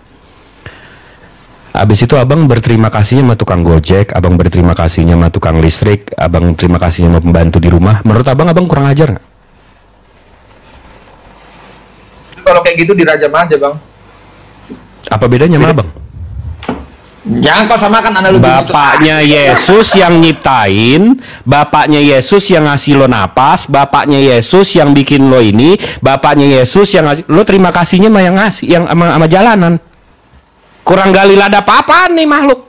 Habis itu abang berterima kasihnya sama tukang Gojek, abang berterima kasihnya sama tukang listrik, abang terima kasihnya sama pembantu di rumah. Menurut abang kurang ajar nggak? Kalau kayak gitu dirajam aja Bang. Apa bedanya sama abang? Jangan kau samakan analogi. Bapaknya Yesus yang nyiptain, bapaknya Yesus yang ngasih lo napas, bapaknya Yesus yang bikin lo ini, bapaknya Yesus yang ngasih lo, terima kasihnya sama yang ngasih, yang sama jalanan. Kurang gali lada apa-apaan nih makhluk.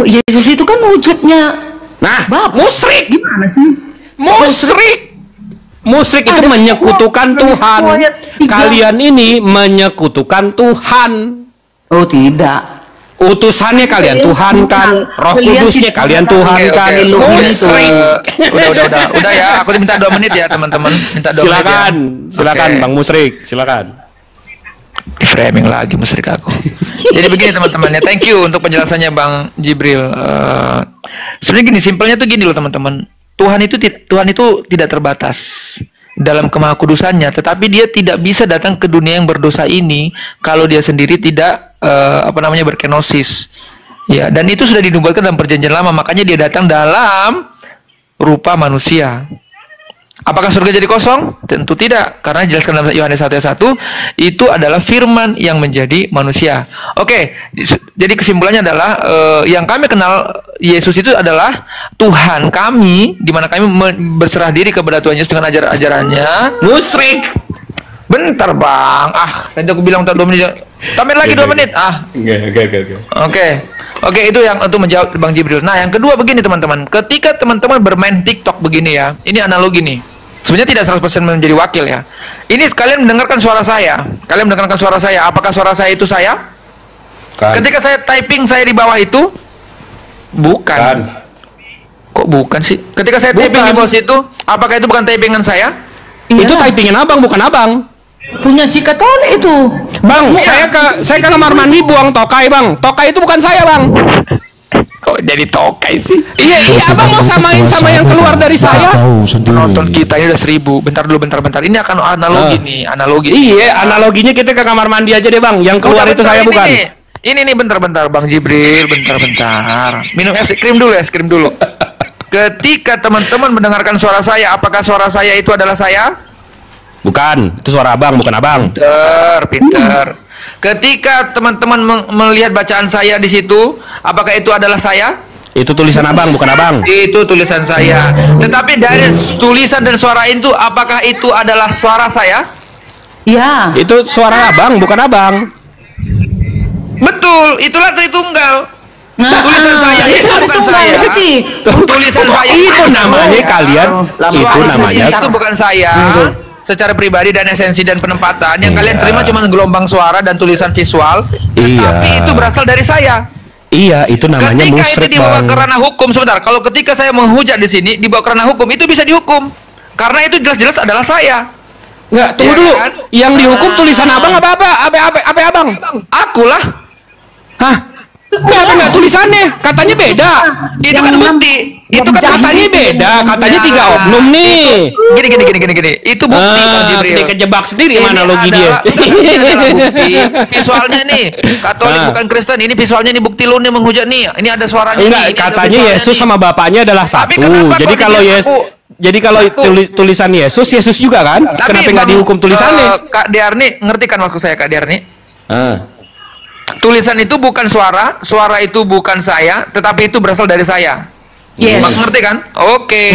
Yesus itu kan wujudnya. Nah, Bapak. musyrik. Gimana sih? Musyrik itu menyekutukan Tuhan. Kalian ini menyekutukan Tuhan. Oh tidak. Utusannya kalian Tuhan kan, Roh Kudusnya kalian Tuhan kan. Udah ya, aku minta 2 menit ya teman-teman. Minta 2 menit ya. Silakan Bang Musyrik, silakan. Framing lagi musyrik aku. Jadi begini teman-teman ya, thank you untuk penjelasannya Bang Jibril. Sebenarnya gini, simpelnya tuh gini loh teman-teman. Tuhan itu tidak terbatas dalam kemahakudusannya, tetapi dia tidak bisa datang ke dunia yang berdosa ini kalau dia sendiri tidak berkenosis. Ya, dan itu sudah dinubuatkan dalam perjanjian lama, makanya dia datang dalam rupa manusia. Apakah surga jadi kosong? Tentu tidak, karena dijelaskan dalam Yohanes 1:1 itu adalah firman yang menjadi manusia. Oke, jadi kesimpulannya adalah yang kami kenal Yesus itu adalah Tuhan kami, di mana kami berserah diri kepada Tuhan Yesus dengan ajaran-ajarannya. Musyrik. Bentar Bang, tadi aku bilang 2 menit. Tambahin lagi 2 menit. Oke, itu yang untuk menjawab Bang Jibril. Nah, yang kedua begini teman-teman. Ketika teman-teman bermain TikTok begini ya, ini analogi nih. Sebenarnya tidak 100% menjadi wakil ya. Ini kalian mendengarkan suara saya. Apakah suara saya itu saya? Kan. Ketika saya typing saya di bawah itu bukan. Kan. Kok bukan sih? Ketika saya typing di bawah situ, apakah itu bukan typingan saya? Iya. Itu typingan abang, bukan abang. Punya si Katolik itu. Bang, saya ke kamar mandi buang tokai, Bang. Tokai itu bukan saya, Bang. Kok jadi tokai sih? Iya, abang mau samain sama yang keluar dari saya. Nonton kita ini udah 1000. Bentar. Ini akan analogi. Iya, analoginya kita ke kamar mandi aja deh, Bang. Yang keluar itu saya bukan. Ini nih bentar Bang Jibril, bentar. Minum es krim dulu. Ketika teman-teman mendengarkan suara saya, apakah suara saya itu adalah saya? Bukan, itu suara abang, bukan abang. Pinter. Ketika teman-teman melihat bacaan saya di situ, apakah itu adalah saya? Itu tulisan abang, bukan abang. Itu tulisan saya. Tetapi dari tulisan dan suara itu, apakah itu adalah suara saya? Ya. Itu suara abang, bukan abang. Betul, itulah Tritunggal. Tulisan saya itu bukan saya. Tulisan saya itu namanya kalian. Itu namanya. Itu bukan saya. Secara pribadi dan esensi dan penempatan yang kalian terima cuma gelombang suara dan tulisan visual. Tapi itu berasal dari saya. Iya, itu namanya ketika musyrik, itu dibawa Bang. ke ranah hukum, sebentar. Kalau ketika saya menghujat di sini dibawa ke ranah hukum, itu bisa dihukum. Karena itu jelas-jelas adalah saya. Enggak, tunggu dulu. Kan? Yang dihukum tulisan abang apa abang? Akulah. Hah? Kenapa nggak tulisannya? Katanya beda. Itu kan bukti. Itu kan katanya beda. Katanya 3 oknum nih. Gini. Itu bukti. Dikejebak sendiri mana analogi dia. Bukti. Visualnya nih. Katolik bukan Kristen. Ini visualnya nih, bukti lu nih menghujat nih. Ini ada suaranya. Enggak, katanya Yesus sama Bapaknya adalah satu. Jadi kalau tulisan Yesus juga kan? Kenapa nggak dihukum tulisannya? Kak Diarni, ngerti kan maksud saya Kak Diarni? Tulisan itu bukan suara itu bukan saya, tetapi itu berasal dari saya. Yes. Ngerti kan? Oke.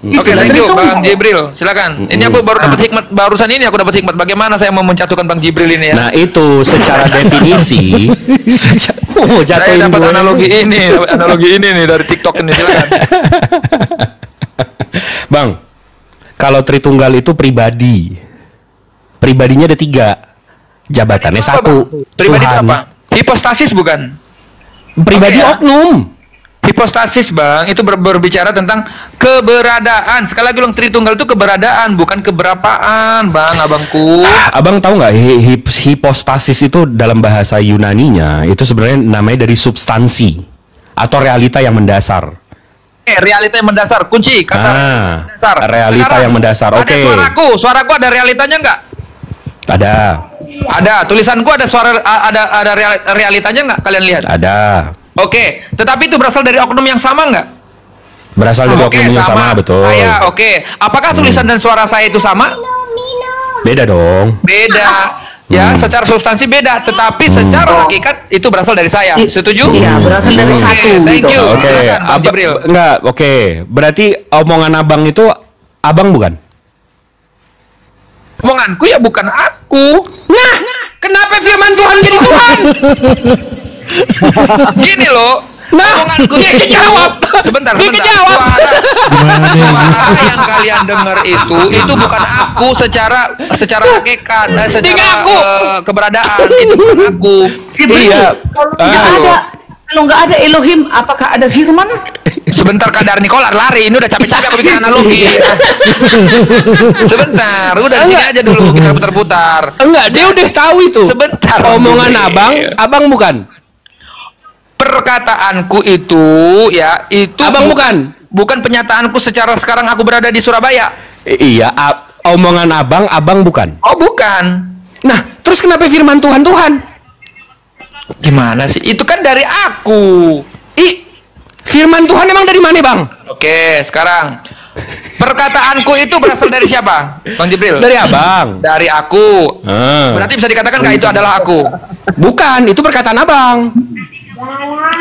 Oke, thank you Bang Jibril. Silakan. Ini aku baru dapat hikmat, barusan ini aku dapat hikmat bagaimana saya mau menjatuhkan Bang Jibril ini ya. Nah, itu secara definisi saya dapat analogi ini nih dari TikTok ini, silakan. Bang, kalau Tritunggal itu pribadinya ada 3. Jabatannya 1. Pribadi itu apa? Hipostasis bukan? Pribadi oknum. Hipostasis Bang, itu berbicara tentang keberadaan. Sekali lagi ulang, Tritunggal itu keberadaan, bukan keberapaan, Bang, abangku. Abang tahu nggak hipostasis itu dalam bahasa Yunaninya itu sebenarnya namanya dari substansi atau realita yang mendasar. Realita yang mendasar, kunci kata mendasar. Realita sekarang, yang mendasar. Oke. Suaraku ada realitanya nggak? Ada. Tulisanku ada ada realitanya nggak? Kalian lihat? Ada. Oke, tetapi itu berasal dari oknum yang sama nggak? Berasal dari oknum yang sama, betul. Apakah tulisan dan suara saya itu sama? Beda dong. Beda. Ya, secara substansi beda, tetapi secara hakikat itu berasal dari saya. Setuju? Iya, berasal dari satu. Thank you. Oke. Berarti omongan abang itu abang bukan? Omonganku ya bukan aku. Nah, kenapa firman Tuhan jadi Tuhan? Gini loh, Omonganku dia kejawab. Sebentar. Suara yang kalian dengar itu bukan aku secara hakikat, secara keberadaan. Itu bukan aku. Iya. Kalau nggak ada Elohim, apakah ada firman? Sebentar, Kadar Nikola lari. Ini udah capek-capek aku bikin analogi. Sebentar, udah di sini aja dulu kita putar-putar. Enggak, dia udah tahu itu. Sebentar. Omongan abang bukan. Perkataanku itu ya, itu abang bukan penyataanku secara sekarang aku berada di Surabaya. Iya, omongan abang bukan. Oh, bukan. Nah, terus kenapa firman Tuhan? Gimana sih? Itu kan dari aku. Firman Tuhan emang dari mana, Bang? Oke, sekarang perkataanku itu berasal dari siapa, Bang Jibril? Dari abang. Dari aku. Berarti bisa dikatakan nggak itu adalah aku? Bukan, itu perkataan abang.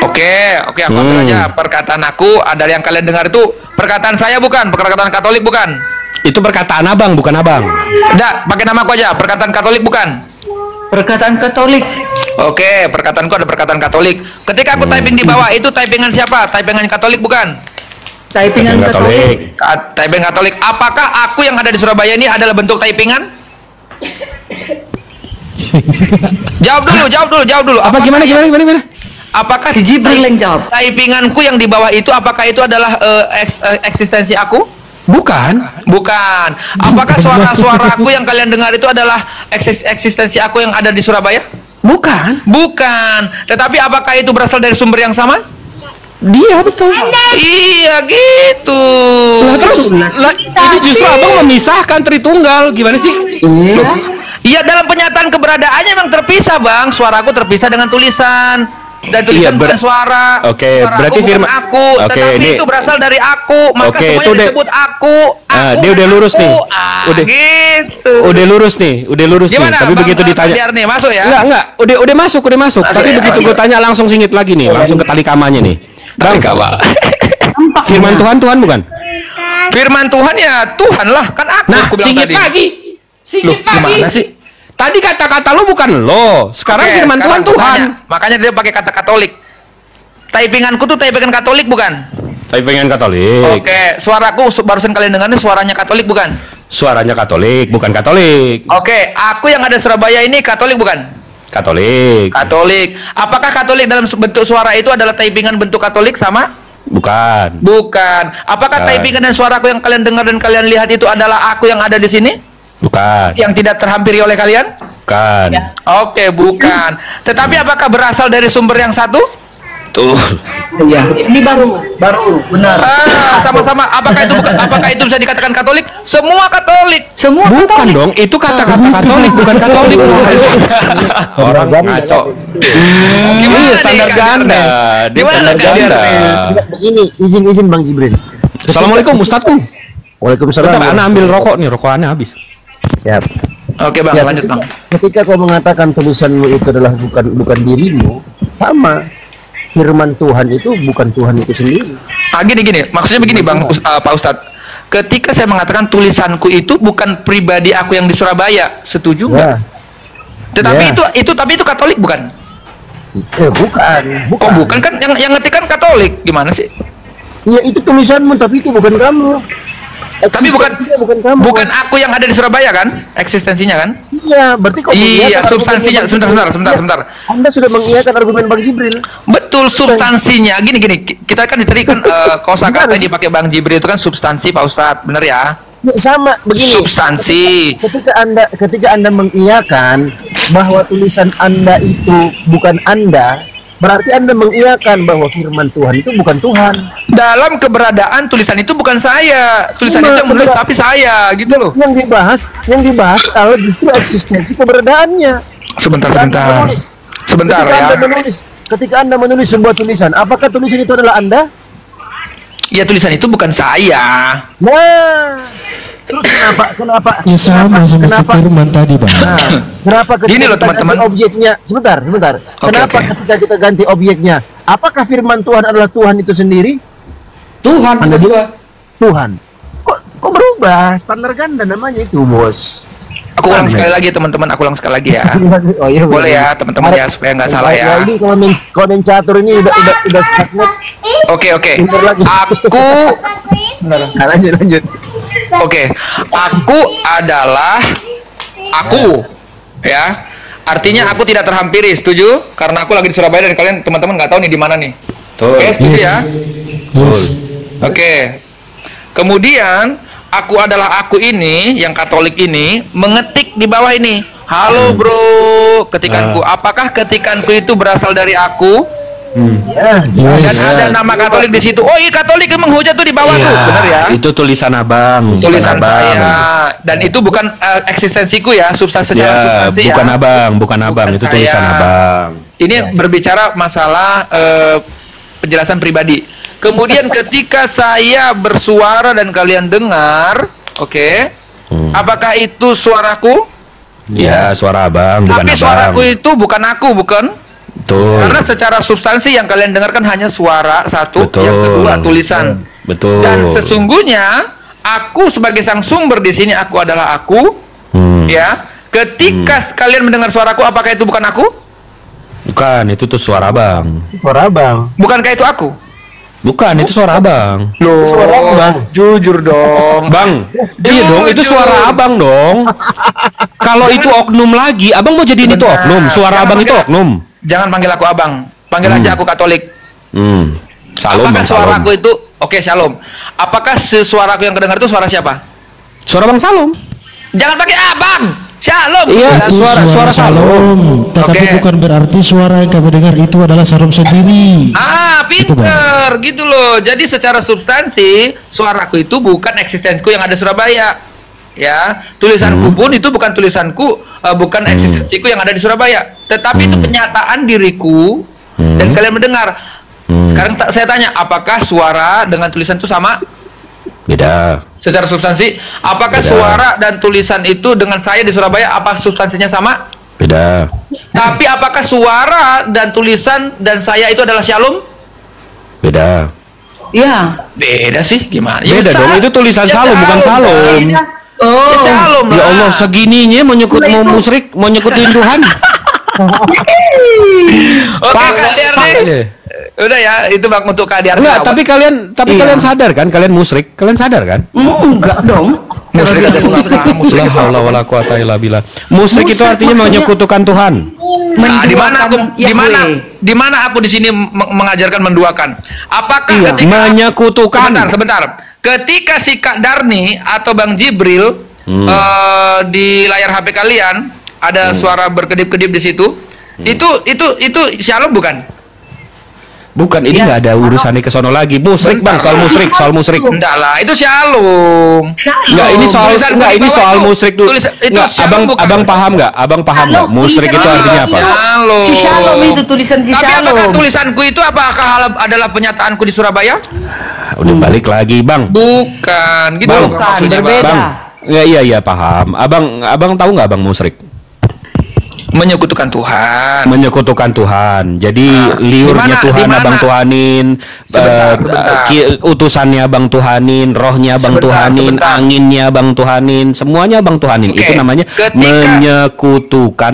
Oke, aku ambil aja. Perkataan aku adalah yang kalian dengar itu perkataan saya, bukan? Perkataan Katolik, bukan? Itu perkataan abang, bukan abang. Enggak, pakai nama aku aja. Perkataan Katolik, bukan? Perkataan Katolik. Oke, perkataanku ada perkataan Katolik. Ketika aku typing di bawah itu typingan siapa? Typingan Katolik, bukan? Typingan Katolik. Typingan Katolik. Apakah aku yang ada di Surabaya ini adalah bentuk typingan? Jawab dulu. Apa gimana? Apakah Jibril yang jawab? Typinganku yang di bawah itu apakah itu adalah eksistensi aku? Bukan. Apakah suara-suaraku yang kalian dengar itu adalah eksistensi aku yang ada di Surabaya? Bukan. Tetapi apakah itu berasal dari sumber yang sama? Dia betul. Iya gitu. Lah terus ini justru abang memisahkan Tritunggal. Gimana sih? Iya, dalam penyataan keberadaannya memang terpisah, Bang. Suaraku terpisah dengan tulisan. Dan tulisan bukan suara. Oke, berarti firman aku. Tetapi itu berasal dari aku. Maka semuanya disebut aku. Dia udah lurus nih. Gitu. Udah lurus nih. Gimana, Tapi Bang, begitu ditanya. nih, masuk ya? Enggak. Udah masuk. Tapi begitu gue tanya langsung singit lagi nih. Langsung ke tali kamanya nih. Bang, firman Tuhan bukan? Firman Tuhan ya Tuhan lah. Kan aku bilang tadi. Singit lagi. Gimana sih? Tadi kata-kata lu bukan lo. Sekarang firman Tuhan. Makanya dia pakai kata Katolik. Typinganku tuh typingan Katolik, bukan? Typingan Katolik. Oke, suaraku barusan kalian dengar ini suaranya Katolik, bukan? Suaranya Katolik, bukan Katolik. Oke, aku yang ada Surabaya ini Katolik, bukan? Katolik. Apakah Katolik dalam bentuk suara itu adalah typingan bentuk Katolik sama? Bukan. Apakah typingan dan suaraku yang kalian dengar dan kalian lihat itu adalah aku yang ada di sini? Bukan. Yang tidak terhampiri oleh kalian? Bukan. Oke, bukan. Tetapi apakah berasal dari sumber yang satu? Tuh. Iya, ini baru benar. Sama-sama. Apakah itu bisa dikatakan Katolik? Semua Katolik. Bukan Katolik. Dong, itu kata-kata Katolik, bukan Katolik. Orang ngaco. Ini standar ganda. Standar ganda. Begini, izin Bang Jibril. Assalamualaikum Ustadku. Waalaikumsalam. Bentar, Ana ambil rokok nih, rokok Ana habis. Siap. Oke, Bang, lanjut, Bang. Ketika kau mengatakan tulisanmu itu adalah bukan dirimu, sama. Firman Tuhan itu bukan Tuhan itu sendiri. Gini. Maksudnya begini, Bang, Pak Ustadz. Ketika saya mengatakan tulisanku itu bukan pribadi aku yang di Surabaya, setuju nggak? Tetapi itu Katolik, bukan? Bukan. Kok bukan? Kan yang ngetik kan Katolik. Gimana sih? Iya, itu tulisanmu, tapi itu bukan kamu. Tapi bukan kamu. Bukan aku yang ada di Surabaya, kan? Eksistensinya, kan? Iya, berarti kok substansinya. Sebentar. Anda sudah mengiyakan argumen Bang Jibril. Betul, substansinya. Gini. Kita kan tadi kan kosakata yang dipakai Bang Jibril itu kan substansi, Pak Ustadz. Bener ya? Ya, sama begini. Substansi. Ketika Anda mengiyakan bahwa tulisan Anda itu bukan Anda, berarti Anda mengiyakan bahwa firman Tuhan itu bukan Tuhan. Dalam keberadaan tulisan itu bukan saya. Tulisan itu yang menulis tapi saya, gitu loh. Yang dibahas adalah justru eksistensi keberadaannya. Sebentar ya. Ketika Anda menulis sebuah tulisan, apakah tulisan itu adalah Anda? Ya, tulisan itu bukan saya. Nah, terus kenapa? Ya sama firman tadi, Bang. Kenapa ketika gini loh, teman-teman. Objeknya, sebentar. Kenapa ketika kita ganti objeknya? Apakah firman Tuhan adalah Tuhan itu sendiri? Tuhan. Tuhan. Kok berubah? Standar ganda namanya itu, Bos. Aku ulang sekali lagi teman-teman, aku ulang sekali lagi ya. Oh iya. Boleh ya teman-teman ya supaya nggak salah ya. Ini kalau main catur ini udah stagnan. Oke. Bentar lagi. Aku Nah, lanjut. Oke, aku adalah aku, ya. Artinya aku tidak terhampiri, setuju? Karena aku lagi di Surabaya dan kalian teman-teman nggak tahu nih di mana nih. Oke, setuju ya? Oke. Kemudian aku adalah aku ini, yang Katolik ini, mengetik di bawah ini. Halo bro, ketikanku. Apakah ketikanku itu berasal dari aku? Dan ada nama Katolik di situ. Oh iya, Katolik emang hujat tuh di bawah tuh, benar ya? Itu tulisan abang. Tulisan saya. Dan itu bukan eksistensiku ya, substansi secara substansi bukan ya. bukan abang, itu tulisan abang. Ini berbicara masalah penjelasan pribadi. Kemudian ketika saya bersuara dan kalian dengar, oke, apakah itu suaraku? Ya, suara abang, bukan Tapi abang. suaraku itu bukan aku, bukan? Betul. Karena secara substansi yang kalian dengarkan hanya suara satu, Betul. yang kedua tulisan. Betul. Dan sesungguhnya aku sebagai sang sumber di sini, aku adalah aku. Ya, ketika kalian mendengar suaraku, apakah itu bukan aku? Bukan, itu tuh suara abang. Suara abang. Bukankah itu aku? Bukan, itu suara abang. Loh, Suara abang. Jujur dong. Bang, iya dong, itu suara abang dong. Kalau itu oknum lagi, abang mau jadiin itu oknum. Suara abang itu oknum. Jangan panggil aku abang, panggil aja aku Katolik. Shalom, Apakah bang, suaraku shalom. itu, oke shalom. Apakah suaraku yang kedengar itu suara siapa? Suara bang Salom. Jangan pakai abang, shalom. Iya, Itu suara Salom. Tetapi Oke. bukan berarti suara yang kami dengar itu adalah Salom sendiri. Pinter, gitu loh. Jadi secara substansi, suaraku itu bukan eksistensiku yang ada di Surabaya. Ya, tulisanku pun itu bukan tulisanku, bukan eksistensiku yang ada di Surabaya. Tetapi itu penyataan diriku dan kalian mendengar. Sekarang saya tanya, apakah suara dengan tulisan itu sama? Beda. Secara substansi, apakah Beda. suara dan tulisan itu dengan saya di Surabaya, apa substansinya sama? Beda. Tapi apakah suara dan tulisan dan saya itu adalah Shalom? Beda. Ya. Beda sih, gimana? Beda Ya, dong, itu tulisan Salom, bukan Salom. Oh, Shalom Ya lah. Allah, segininya mau musyrik, mau nyekutin Tuhan. Oke, Paksa KDRD. deh. Udah ya, itu bang untuk KDRD. Enggak, tapi kalian sadar kan? Kalian musyrik, kalian sadar kan? Enggak dong. Musyrik ada musrik. La haula wala quwata illa billah. Musyrik itu artinya menyekutukan Tuhan. Nah, di mana aku Yahweh. di mana aku di sini mengajarkan menduakan? Apakah Iya, ketika menyekutukan. sebentar. Ketika si Kak Darni atau Bang Jibril di layar HP kalian ada suara berkedip-kedip di situ. Itu Shalom bukan? Bukan, ini nggak ada urusannya ke sono lagi. Musyrik bang, soal musyrik. Enggak lah, itu Shalom. Enggak, ini soal musyrik dulu. Enggak, abang paham nggak? Abang paham nggak? Musyrik itu artinya apa? Shalom. Si Shalom itu tulisan si Tapi apakah Shalom. tulisanku itu apakah adalah penyataanku di Surabaya? Udah balik lagi bang. Bukan, gitu Bang, loh maksudnya, berbeda. Bang, iya paham. Abang tahu nggak abang musyrik? Menyekutukan Tuhan. Menyekutukan Tuhan. Jadi liurnya Dimana? Tuhan Dimana? abang tuhanin, Sebentar. utusannya abang tuhanin, rohnya abang tuhanin, Sebentar. anginnya abang tuhanin, semuanya abang tuhanin. Oke. Itu namanya Ketika- menyekutukan